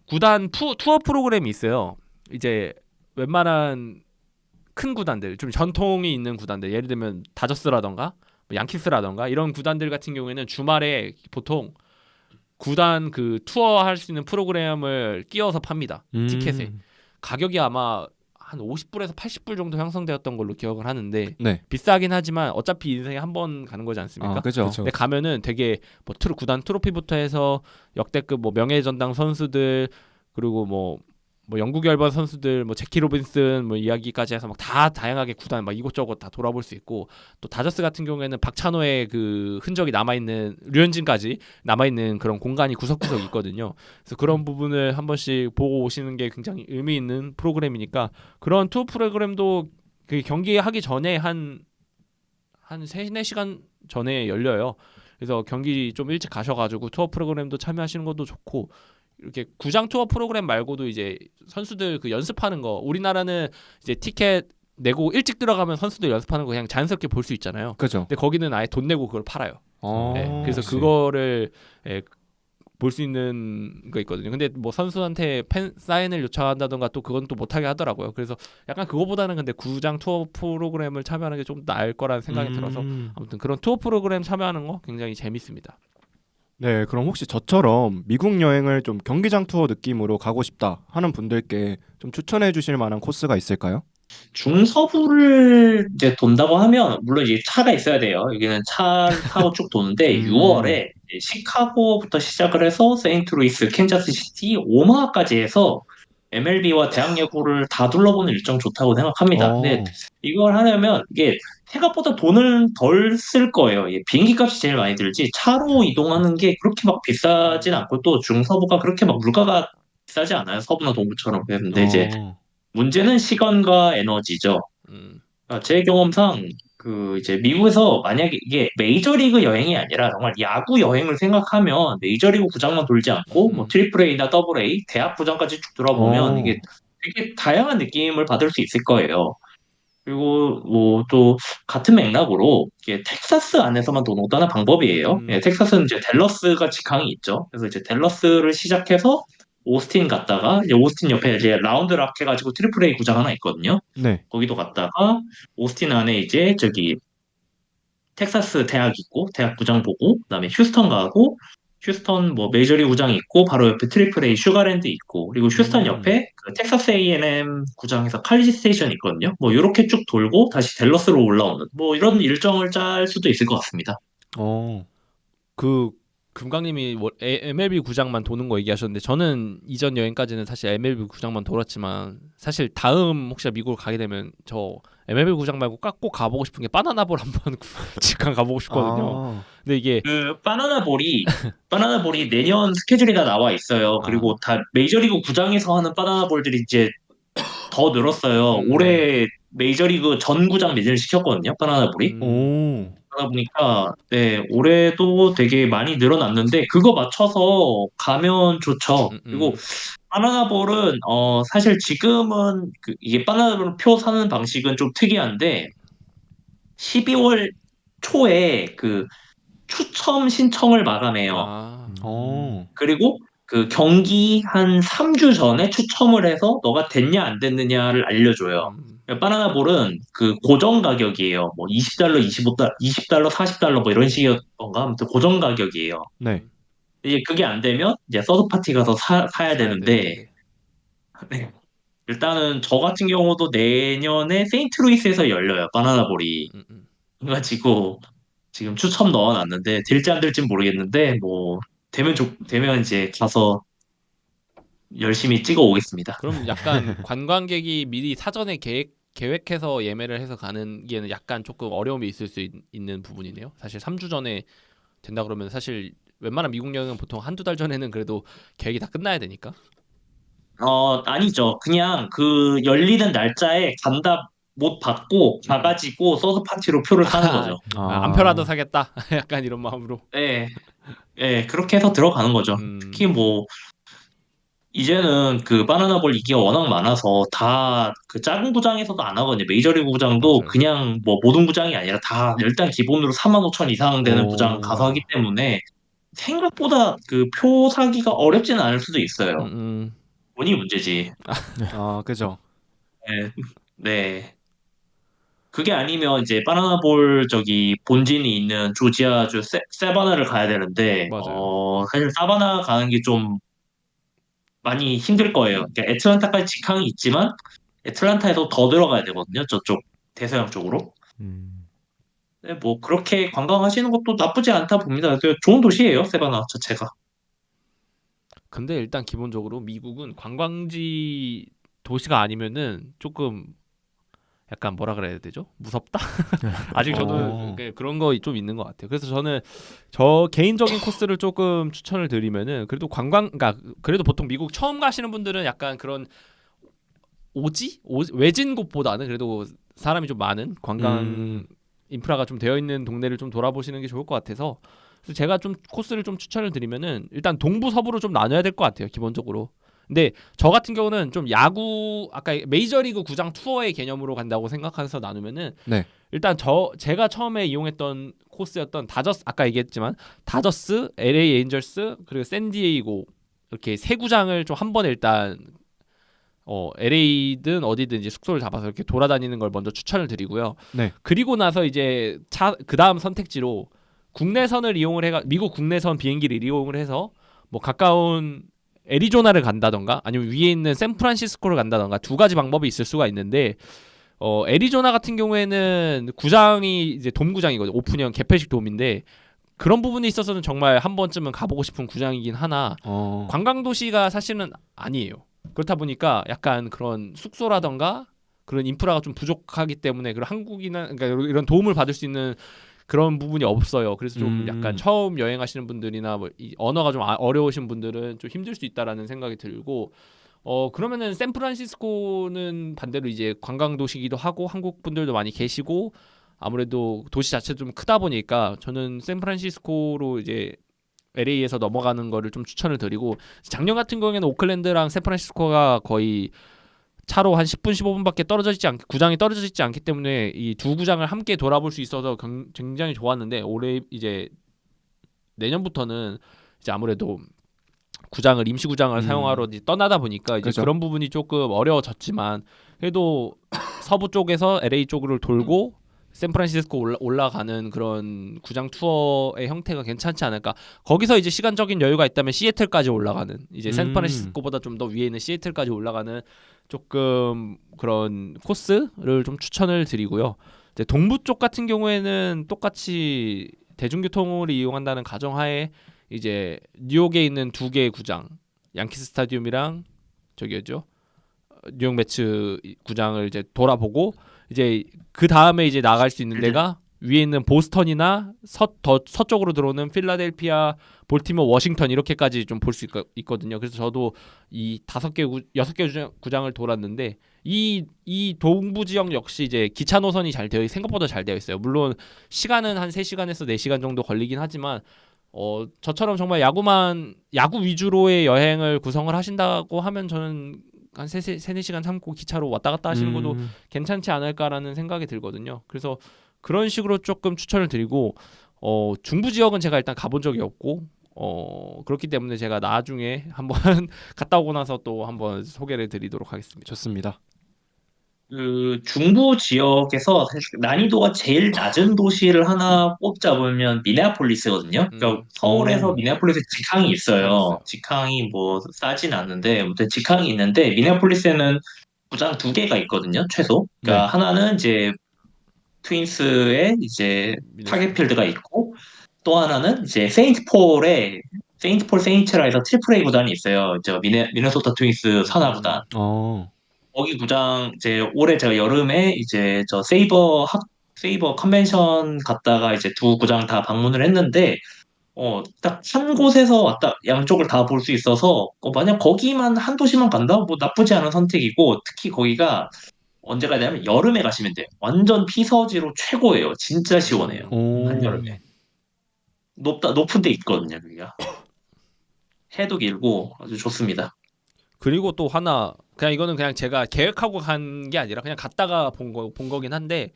B: 구단 투어 프로그램이 있어요. 이제 웬만한 큰 구단들, 좀 전통이 있는 구단들, 예를 들면 다저스라던가 양키스라던가 이런 구단들 같은 경우에는 주말에 보통 구단 그 투어 할 수 있는 프로그램을 끼워서 팝니다. 티켓에. 가격이 아마 한 50불에서 80불 정도 형성되었던 걸로 기억을 하는데
A: 네.
B: 비싸긴 하지만 어차피 인생에 한 번 가는 거지 않습니까?
A: 그죠.
B: 근데 가면은 되게 뭐 구단 트로피부터 해서 역대급 뭐 명예전당 선수들 그리고 뭐 영국 열번 선수들 뭐 제키 로빈슨 뭐 이야기까지 해서 막 다 다양하게 구단 막 이곳저곳 다 돌아볼 수 있고 또 다저스 같은 경우에는 박찬호의 그 흔적이 남아있는 류현진까지 남아있는 그런 공간이 구석구석 있거든요. 그래서 그런 부분을 한 번씩 보고 오시는 게 굉장히 의미 있는 프로그램이니까 그런 투어 프로그램도 그 경기하기 전에 한 3-4시간 전에 열려요. 그래서 경기 좀 일찍 가셔가지고 투어 프로그램도 참여하시는 것도 좋고 이렇게 구장 투어 프로그램 말고도 이제 선수들 그 연습하는 거 우리나라는 이제 티켓 내고 일찍 들어가면 선수들 연습하는 거 그냥 자연스럽게 볼 수 있잖아요.
A: 그죠.
B: 근데 거기는 아예 돈 내고 그걸 팔아요.
A: 아,
B: 그래서
C: 그치.
B: 그거를 볼 수 있는 거 있거든요. 근데 뭐 선수한테 팬 사인을 요청한다던가 또 그건 또 못하게 하더라고요. 그래서 약간 그거보다는 근데 구장 투어 프로그램을 참여하는 게 좀 나을 거라는 생각이 들어서 아무튼 그런 투어 프로그램 참여하는 거 굉장히 재밌습니다.
A: 네, 그럼 혹시 저처럼 미국 여행을 좀 경기장 투어 느낌으로 가고 싶다 하는 분들께 좀 추천해 주실 만한 코스가 있을까요?
D: 중서부를 이제 돈다고 하면 물론 이제 차가 있어야 돼요. 여기는 차를 타고 쭉 도는데
A: 음.
D: 6월에 시카고부터 시작을 해서 세인트루이스, 캔자스 시티, 오마하까지 해서 MLB와 대학 야구를 다 둘러보는 일정 좋다고 생각합니다. 근데
A: 어.
D: 이걸 하려면 이게 생각보다 돈을 덜 쓸 거예요. 이 비행기 값이 제일 많이 들지 차로 이동하는 게 그렇게 막 비싸진 않고 또 중서부가 그렇게 막 물가가 비싸지 않아요. 서부나 동부처럼. 근데 이제
A: 어.
D: 문제는 시간과 에너지죠.
B: 음.
D: 제 경험상 그 이제 미국에서 만약에 이게 메이저리그 여행이 아니라 정말 야구 여행을 생각하면 메이저리그 구장만 돌지 않고 뭐
B: 음.
D: 트리플 A나 더블 A, 대학 구장까지 쭉 돌아보면 이게
A: 어.
D: 되게 다양한 느낌을 받을 수 있을 거예요. 그리고 뭐 또 같은 맥락으로 이게 텍사스 안에서만 도는 것도 하나 방법이에요. 예, 텍사스는 이제 댈러스가 직항이 있죠. 그래서 이제 댈러스를 시작해서 오스틴 갔다가 이제 오스틴 옆에 이제 라운드 락 해가지고 트리플 A 구장 하나 있거든요.
A: 네.
D: 거기도 갔다가 오스틴 안에 이제 저기 텍사스 대학 있고 대학 구장 보고 그다음에 휴스턴 가고 휴스턴 뭐 메이저리그 구장이 있고 바로 옆에 트리플 A 슈가랜드 있고 그리고 휴스턴
A: 음.
D: 옆에 그 텍사스 A&M 구장에서 칼리지 스테이션 있거든요. 뭐 이렇게 쭉 돌고 다시 댈러스로 올라오는 뭐 이런 일정을 짤 수도 있을 것 같습니다.
A: 어.
B: 그 금강님이 뭐 MLB 구장만 도는 거 얘기하셨는데 저는 이전 여행까지는 사실 MLB 구장만 돌았지만 사실 다음 혹시 미국을 가게 되면 저 MLB 구장 말고 꼭 가보고 싶은 게 바나나볼 한번 직관 가보고 싶거든요.
A: 아.
B: 근데 이게
D: 그 바나나볼이 내년 스케줄이 다 나와 있어요. 그리고 다 메이저리그 구장에서 하는 바나나볼들이 이제 더 늘었어요. 올해 메이저리그 전 구장 매진을 시켰거든요. 바나나볼이.
A: 오.
D: 그러다 보니까 네, 올해도 되게 많이 늘어났는데 그거 맞춰서 가면 좋죠. 그리고 바나나볼은 사실 지금은 이게 바나나볼 표 사는 방식은 좀 특이한데 12월 초에 그 추첨 신청을 마감해요.
A: 어.
D: 그리고 그 경기 한 3주 전에 추첨을 해서 너가 됐냐 안 됐느냐를 알려줘요. 바나나볼은 그 고정 가격이에요. 뭐 20달러, 25달러, 20달러, 40달러 뭐 이런 식이었던가 아무튼 고정 가격이에요.
A: 네.
D: 이제 그게 안 되면 이제 서드 파티 가서 사야
B: 사야
D: 되는데
B: 되는데.
D: 네. 일단은 저 같은 경우도 내년에 세인트루이스에서 열려요. 바나나볼이. 그래가지고 지금 추첨 넣어놨는데 될지 안 될지 모르겠는데 뭐 되면 이제 가서 열심히 찍어 오겠습니다.
B: 그럼 약간 관광객이 미리 사전에 계획해서 예매를 해서 가는 게는 약간 조금 어려움이 있을 수 있는 부분이네요. 사실 3주 전에 된다 그러면 사실 웬만한 미국 여행은 보통 한두 달 전에는 그래도 계획이 다 끝나야 되니까.
D: 아니죠. 그냥 그 열리는 날짜에 간다 못 받고 가가지고 서드 파티로 표를 사는 거죠.
B: 안 편하다
A: 아.
B: 사겠다. 약간 이런 마음으로.
D: 네, 네, 그렇게 해서 들어가는 거죠. 특히 뭐 이제는 그 바나나볼 이기가 워낙 많아서 다 그 작은 구장에서도 안 하거든요. 메이저리그 구장도
B: 맞아요.
D: 그냥 뭐 모든 구장이 아니라 다 일단 기본으로 4만 5천 이상 되는 구장 가서
A: 오.
D: 하기 때문에 생각보다 그 표 사기가 어렵지는 않을 수도 있어요. 돈이 문제지.
A: 아, 그죠.
D: 네. 네. 그게 아니면 이제 바나나볼 저기 본진이 있는 조지아주 세바나를 가야 되는데
B: 맞아요.
D: 사실 사바나 가는 게 좀 많이 힘들 거예요. 그러니까 애틀란타까지 직항이 있지만 애틀란타에서 더 들어가야 되거든요. 저쪽 대서양 쪽으로.
C: 음.
D: 네, 뭐 그렇게 관광하시는 것도 나쁘지 않다 봅니다. 좋은 도시예요, 세바나 자체가.
B: 근데 일단 기본적으로 미국은 관광지 도시가 아니면은 조금 약간 뭐라 그래야 되죠? 무섭다? 아직 저도
A: 어.
B: 그런 거 좀 있는 것 같아요. 그래서 저는 저 개인적인 코스를 조금 추천을 드리면은 그래도 그러니까 그래도 보통 미국 처음 가시는 분들은 약간 그런 외진 곳보다는 그래도 사람이 좀 많은 관광
A: 음.
B: 인프라가 좀 되어 있는 동네를 좀 돌아보시는 게 좋을 것 같아서 그래서 제가 좀 코스를 좀 추천을 드리면은 일단 동부 서부로 좀 나눠야 될 것 같아요. 기본적으로. 근데 저 같은 경우는 좀 야구 아까 메이저리그 구장 투어의 개념으로 간다고 생각해서 나누면은
A: 네.
B: 일단 제가 처음에 이용했던 코스였던 다저스 아까 얘기했지만 다저스, LA 에인절스 그리고 샌디에이고 이렇게 세 구장을 좀 한 번에 일단 LA든 어디든 이제 숙소를 잡아서 이렇게 돌아다니는 걸 먼저 추천을 드리고요.
A: 네.
B: 그리고 나서 이제 그다음 선택지로 국내선을 이용을 해가 미국 국내선 비행기를 이용을 해서 뭐 가까운 애리조나를 간다던가 아니면 위에 있는 샌프란시스코를 간다던가 두 가지 방법이 있을 수가 있는데 애리조나 같은 경우에는 구장이 이제 돔 구장이거든요. 오픈형 개폐식 돔인데 그런 부분에 있어서는 정말 한 번쯤은 가보고 싶은 구장이긴 하나 관광 도시가 사실은 아니에요. 그렇다 보니까 약간 그런 숙소라던가 그런 인프라가 좀 부족하기 때문에 그런 한국이나 그러니까 이런 도움을 받을 수 있는 그런 부분이 없어요. 그래서 좀 약간 처음 여행하시는 분들이나 뭐 이 언어가 좀 어려우신 분들은 좀 힘들 수 있다라는 생각이 들고 그러면은 샌프란시스코는 반대로 이제 관광 도시기도 하고 한국 분들도 많이 계시고 아무래도 도시 자체도 좀 크다 보니까 저는 샌프란시스코로 이제 LA에서 넘어가는 거를 좀 추천을 드리고 작년 같은 경우에는 오클랜드랑 샌프란시스코가 거의 차로 한 10분 15분밖에 구장이 떨어져 있지 않기 때문에 이 두 구장을 함께 돌아볼 수 있어서 굉장히 좋았는데 올해 이제 내년부터는 이제 아무래도 임시 구장을 사용하러 이제 떠나다 보니까 이제
A: 그렇죠.
B: 그런 부분이 조금 어려워졌지만 그래도 서부 쪽에서 LA 쪽으로 돌고 샌프란시스코 올라가는 그런 구장 투어의 형태가 괜찮지 않을까. 거기서 이제 시간적인 여유가 있다면 시애틀까지 올라가는 이제 샌프란시스코보다 좀 더 위에 있는 시애틀까지 올라가는 조금 그런 코스를 좀 추천을 드리고요. 이제 동부 쪽 같은 경우에는 똑같이 대중교통을 이용한다는 가정하에 이제 뉴욕에 있는 두 개의 구장, 양키스 스타디움이랑 저기였죠. 뉴욕 매츠 구장을 이제 돌아보고 이제 그 다음에 이제 나갈 수 있는 데가 위에 있는 보스턴이나 더 서쪽으로 들어오는 필라델피아, 볼티모어, 워싱턴 이렇게까지 좀 볼 수 있거든요. 그래서 저도 이 6개 구장을 돌았는데 이 동부 지역 역시 이제 기차 노선이 생각보다 잘 되어 있어요. 물론 시간은 한 3시간에서 4시간 정도 걸리긴 하지만 저처럼 정말 야구 위주로의 여행을 구성을 하신다고 하면 저는 한 4시간 참고 기차로 왔다 갔다 하시는 것도 괜찮지 않을까라는 생각이 들거든요. 그래서 그런 식으로 조금 추천을 드리고 중부 지역은 제가 일단 가본 적이 없고 그렇기 때문에 제가 나중에 한번 갔다 오고 나서 또 한번 소개를 드리도록 하겠습니다.
A: 좋습니다.
D: 그 중부 지역에서 사실 난이도가 제일 낮은 도시를 하나 꼽자면 미네아폴리스거든요. 그러니까 서울에서 미네아폴리스에 직항이 있어요. 직항이 뭐 싸진 않는데 아무튼 직항이 있는데 미네아폴리스에는 구장 2개가 있거든요. 최소. 그러니까
A: 네.
D: 하나는 이제 트윈스의 이제 타겟필드가 있고 또 하나는 이제 세인트폴 세인츠라 해서 트리플 A 구단이 있어요. 미네소타 트윈스 산하 구단. 거기 구장 이제 올해 제가 여름에 이제 세이버 컨벤션 갔다가 이제 두 구장 다 방문을 했는데 딱 한 곳에서 왔다 양쪽을 다 볼 수 있어서 만약 거기만 한 도시만 간다 뭐 나쁘지 않은 선택이고 특히 거기가 언제 가냐면 여름에 가시면 돼요. 완전 피서지로 최고예요. 진짜 시원해요. 한여름에 높은 데 있거든요. 여기가 해도 길고 아주 좋습니다.
B: 그리고 또 하나 그냥 이거는 그냥 제가 계획하고 간 게 아니라 그냥 갔다가 본 거긴 한데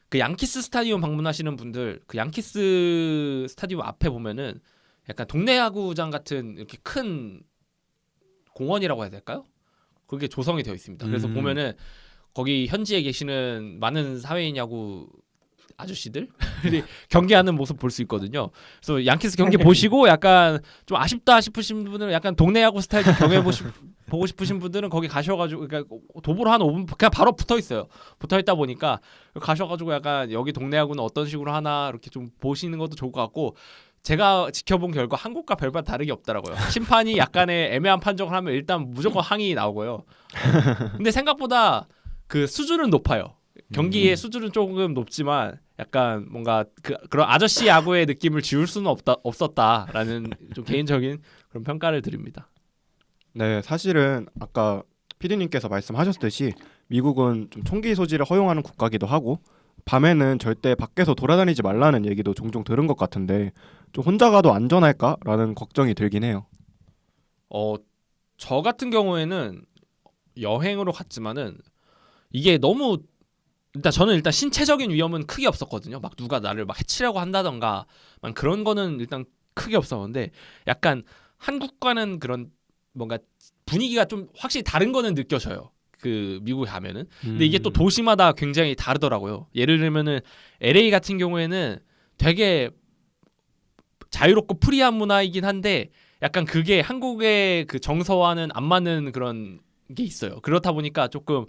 B: 그 양키스 스타디움 방문하시는 분들 그 양키스 스타디움 앞에 보면은 약간 동네 야구장 같은 이렇게 큰 공원이라고 해야 될까요? 그게 조성이 되어 있습니다. 그래서 보면은 거기 현지에 계시는 많은 사회인 야구 아저씨들이 경기하는 모습 볼 수 있거든요. 그래서 양키스 경기 보시고 약간 좀 아쉽다 싶으신 분들은 약간 동네 야구 스타일 좀 보고 싶으신 분들은 거기 가셔가지고 그러니까 도보로 한 5분 그냥 바로 붙어 있어요. 붙어 있다 보니까 가셔가지고 약간 여기 동네 야구는 어떤 식으로 하나 이렇게 좀 보시는 것도 좋을 것 같고 제가 지켜본 결과 한국과 별반 다르게 없더라고요. 심판이 약간의 애매한 판정을 하면 일단 무조건 항의 나오고요. 근데 생각보다 그 수준은 높아요. 경기의 수준은 조금 높지만 약간 뭔가 그런 아저씨 야구의 느낌을 지울 수는 없었다라는 좀 개인적인 그런 평가를 드립니다.
A: 네, 사실은 아까 피디님께서 말씀하셨듯이 미국은 좀 총기 소지를 허용하는 국가기도 하고 밤에는 절대 밖에서 돌아다니지 말라는 얘기도 종종 들은 것 같은데 좀 혼자 가도 안전할까라는 걱정이 들긴 해요.
B: 저 같은 경우에는 여행으로 갔지만은 이게 너무 저는 신체적인 위험은 크게 없었거든요. 막 누가 나를 막 해치려고 한다던가 막 그런 거는 일단 크게 없었는데 약간 한국과는 그런 뭔가 분위기가 좀 확실히 다른 거는 느껴져요. 그 미국에 가면은. 근데 이게 또 도시마다 굉장히 다르더라고요. 예를 들면은 LA 같은 경우에는 되게 자유롭고 프리한 문화이긴 한데 약간 그게 한국의 그 정서와는 안 맞는 그런 게 있어요. 그렇다 보니까 조금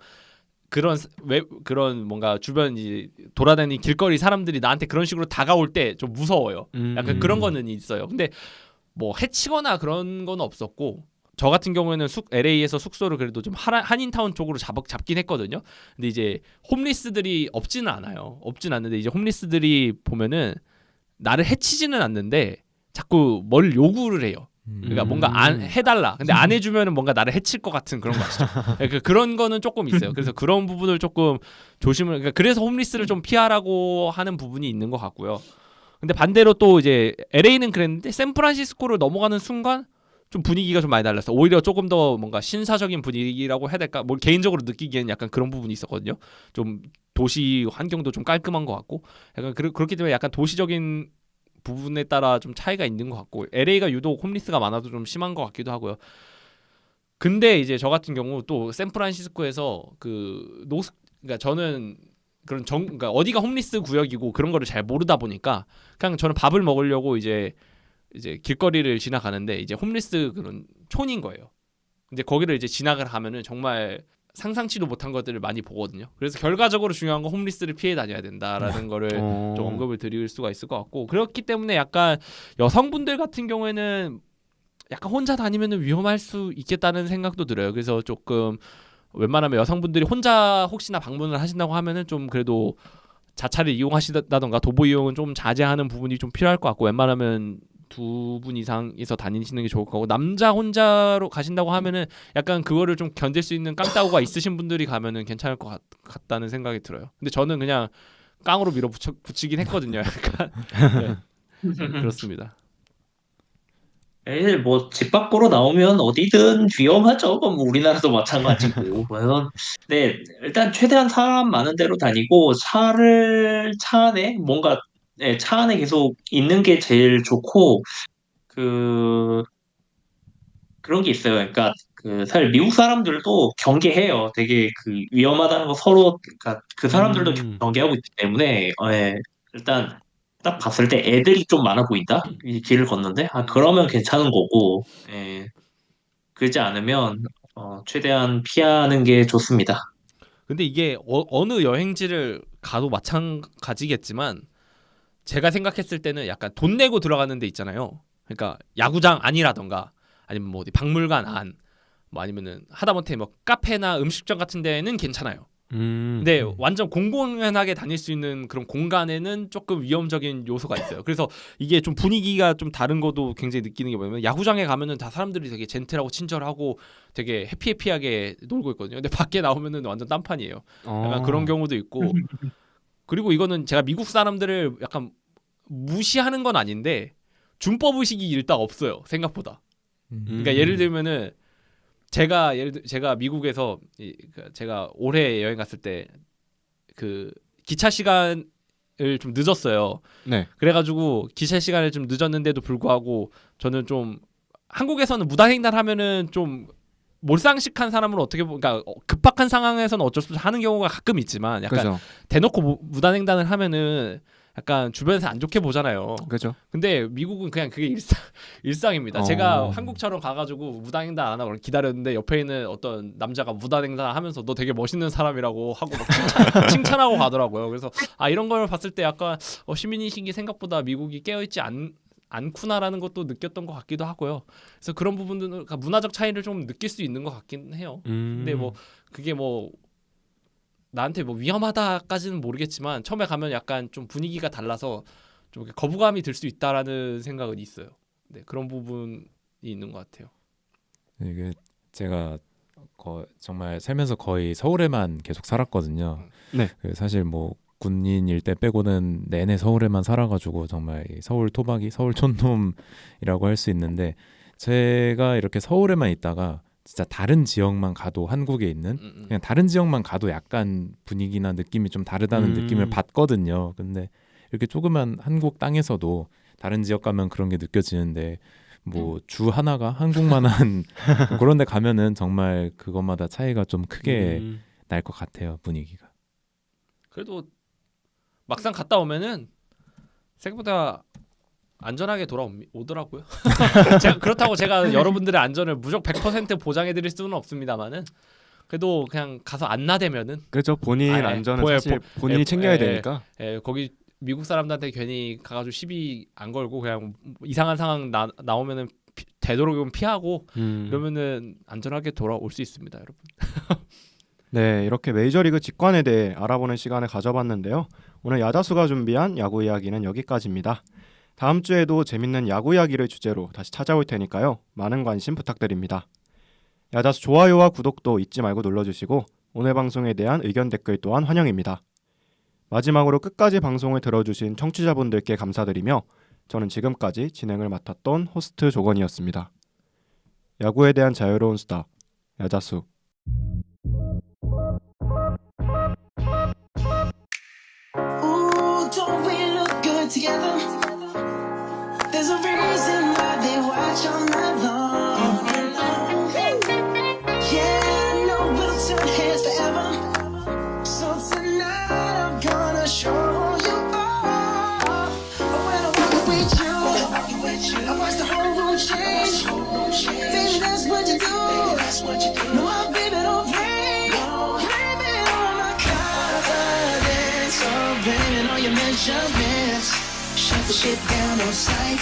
B: 그런 뭔가 주변 이제 돌아다니는 길거리 사람들이 나한테 그런 식으로 다가올 때 좀 무서워요. 약간 그런 거는 있어요. 근데 뭐 해치거나 그런 건 없었고 저 같은 경우에는 LA에서 숙소를 그래도 좀 한인타운 쪽으로 잡긴 했거든요. 근데 이제 홈리스들이 없지는 않아요. 없진 않는데 이제 홈리스들이 보면은 나를 해치지는 않는데 자꾸 뭘 요구를 해요. 그러니까 뭔가 안 해달라. 근데 안 해주면은 뭔가 나를 해칠 것 같은 그런 거 아시죠? 그러니까 그런 거는 조금 있어요. 그래서 그런 부분을 조금 그러니까 그래서 홈리스를 좀 피하라고 하는 부분이 있는 것 같고요. 근데 반대로 또 이제 LA는 그랬는데 샌프란시스코를 넘어가는 순간 좀 분위기가 좀 많이 달랐어. 오히려 조금 더 뭔가 신사적인 분위기라고 해야 될까? 뭐 개인적으로 느끼기에는 약간 그런 부분이 있었거든요. 좀 도시 환경도 좀 깔끔한 것 같고, 약간 그렇기 때문에 약간 도시적인 부분에 따라 좀 차이가 있는 것 같고, LA가 유독 홈리스가 많아도 좀 심한 것 같기도 하고요. 근데 이제 저 같은 경우 또 샌프란시스코에서 그러니까 저는 그러니까 어디가 홈리스 구역이고 그런 거를 잘 모르다 보니까 그냥 저는 밥을 먹으려고 이제 길거리를 지나가는데 이제 홈리스 그런 촌인 거예요. 근데 거기를 이제 지나가를 하면은 정말 상상치도 못한 것들을 많이 보거든요. 그래서 결과적으로 중요한 건 홈리스를 피해 다녀야 된다라는 거를 좀 언급을 드릴 수가 있을 것 같고, 그렇기 때문에 약간 여성분들 같은 경우에는 약간 혼자 다니면은 위험할 수 있겠다는 생각도 들어요. 그래서 조금 웬만하면 여성분들이 혼자 혹시나 방문을 하신다고 하면은 좀 그래도 자차를 이용하시다던가 도보 이용은 좀 자제하는 부분이 좀 필요할 것 같고, 웬만하면 2분 이상에서 다니시는 게 좋을 거고, 남자 혼자로 가신다고 하면은 약간 그거를 좀 견딜 수 있는 깡따구가 있으신 분들이 가면은 괜찮을 것 같다는 생각이 들어요. 근데 저는 그냥 깡으로 붙이긴 했거든요. 약간 네, 그렇습니다.
D: 사실 뭐 집 밖으로 나오면 어디든 위험하죠. 뭐 우리나라도 마찬가지고. 그래서 네, 일단 최대한 사람 많은 데로 다니고 차 안에 뭔가 네, 차 안에 계속 있는 게 제일 좋고 그 그런 게 있어요. 그러니까 그 사실 미국 사람들도 경계해요. 되게 그 위험하다는 거 서로 그러니까 그 사람들도 경계하고 있기 때문에 예, 일단 딱 봤을 때 애들이 좀 많아 보인다. 이 길을 걷는데 그러면 괜찮은 거고 예, 그러지 않으면 최대한 피하는 게 좋습니다.
B: 근데 이게 어느 여행지를 가도 마찬가지겠지만 제가 생각했을 때는 약간 돈 내고 들어가는 데 있잖아요. 그러니까 야구장 안이라던가 아니면 뭐 어디 박물관 안, 뭐 아니면은 하다못해 뭐 카페나 음식점 같은 데는 괜찮아요. 근데 완전 공공연하게 다닐 수 있는 그런 공간에는 조금 위험적인 요소가 있어요. 그래서 이게 좀 분위기가 좀 다른 것도 굉장히 느끼는 게 뭐냐면, 야구장에 가면은 다 사람들이 되게 젠틀하고 친절하고 되게 해피해피하게 놀고 있거든요. 근데 밖에 나오면은 완전 딴판이에요. 약간 그런 경우도 있고, 그리고 이거는 제가 미국 사람들을 약간 무시하는 건 아닌데 준법 의식이 일단 없어요, 생각보다. 그러니까 예를 들면은 제가 미국에서 제가 올해 여행 갔을 때 그 기차 시간을 좀 늦었어요.
A: 네.
B: 그래가지고 기차 시간을 좀 늦었는데도 불구하고 저는 좀 한국에서는 무단횡단하면은 좀 몰상식한 사람을 어떻게 그러니까 급박한 상황에서는 어쩔 수 없이 하는 경우가 가끔 있지만 약간
A: 그죠.
B: 대놓고 무단횡단을 하면은 약간 주변에서 안 좋게 보잖아요.
A: 그죠.
B: 근데 미국은 그냥 그게 일상입니다. 제가 한국처럼 가가지고 무단횡단 안 하고 기다렸는데 옆에 있는 어떤 남자가 무단횡단 하면서 너 되게 멋있는 사람이라고 하고 막 칭찬하고 가더라고요. 그래서 이런 걸 봤을 때 약간 시민의식이 생각보다 미국이 깨어있지 않구나라는 것도 느꼈던 것 같기도 하고요. 그래서 그런 부분들은 그러니까 문화적 차이를 좀 느낄 수 있는 것 같긴 해요. 근데 뭐 그게 뭐 나한테 뭐 위험하다까지는 모르겠지만 처음에 가면 약간 좀 분위기가 달라서 좀 거부감이 들 수 있다라는 생각은 있어요. 네, 그런 부분이 있는 것 같아요.
C: 이게 제가 정말 살면서 거의 서울에만 계속 살았거든요.
A: 네.
C: 사실 뭐 군인일 때 빼고는 내내 서울에만 살아가지고 정말 서울 토박이, 서울 촌놈이라고 할 수 있는데, 제가 이렇게 서울에만 있다가 진짜 다른 지역만 가도 한국에 있는 그냥 다른 지역만 가도 약간 분위기나 느낌이 좀 다르다는 느낌을 받거든요. 근데 이렇게 조그만 한국 땅에서도 다른 지역 가면 그런 게 느껴지는데 뭐 주 하나가 한국만한 그런 데 가면은 정말 그것마다 차이가 좀 크게 날 것 같아요. 분위기가.
B: 그래도 막상 갔다 오면은 생각보다 안전하게 돌아오더라고요. 그렇다고 제가 여러분들의 안전을 무조건 100% 보장해드릴 수는 없습니다만은 그래도 그냥 가서 안 나대면은
A: 그렇죠. 본인 안전은 사실 본인이 챙겨야 되니까.
B: 거기 미국 사람들한테 괜히 가가지고 시비 안 걸고 그냥 이상한 상황 나오면은 되도록이면 피하고 그러면은 안전하게 돌아올 수 있습니다, 여러분.
A: 네, 이렇게 메이저리그 직관에 대해 알아보는 시간을 가져봤는데요. 오늘 야자수가 준비한 야구 이야기는 여기까지입니다. 다음 주에도 재밌는 야구 이야기를 주제로 다시 찾아올 테니까요. 많은 관심 부탁드립니다. 야자수 좋아요와 구독도 잊지 말고 눌러주시고 오늘 방송에 대한 의견 댓글 또한 환영입니다. 마지막으로 끝까지 방송을 들어주신 청취자분들께 감사드리며 저는 지금까지 진행을 맡았던 호스트 조건이었습니다. 야구에 대한 자유로운 수다, 야자수.
E: Ooh, don't we look good together? There's a reason why they watch all night long. Yeah, no, we'll turn heads forever. So tonight I'm gonna show you all. When I walk with you, I watch the whole room change. Baby, that's what you do. No, I'm baby, don't play. Blame it on my confidence. Oh, blame it on your measurements. Shut the shit down on sight.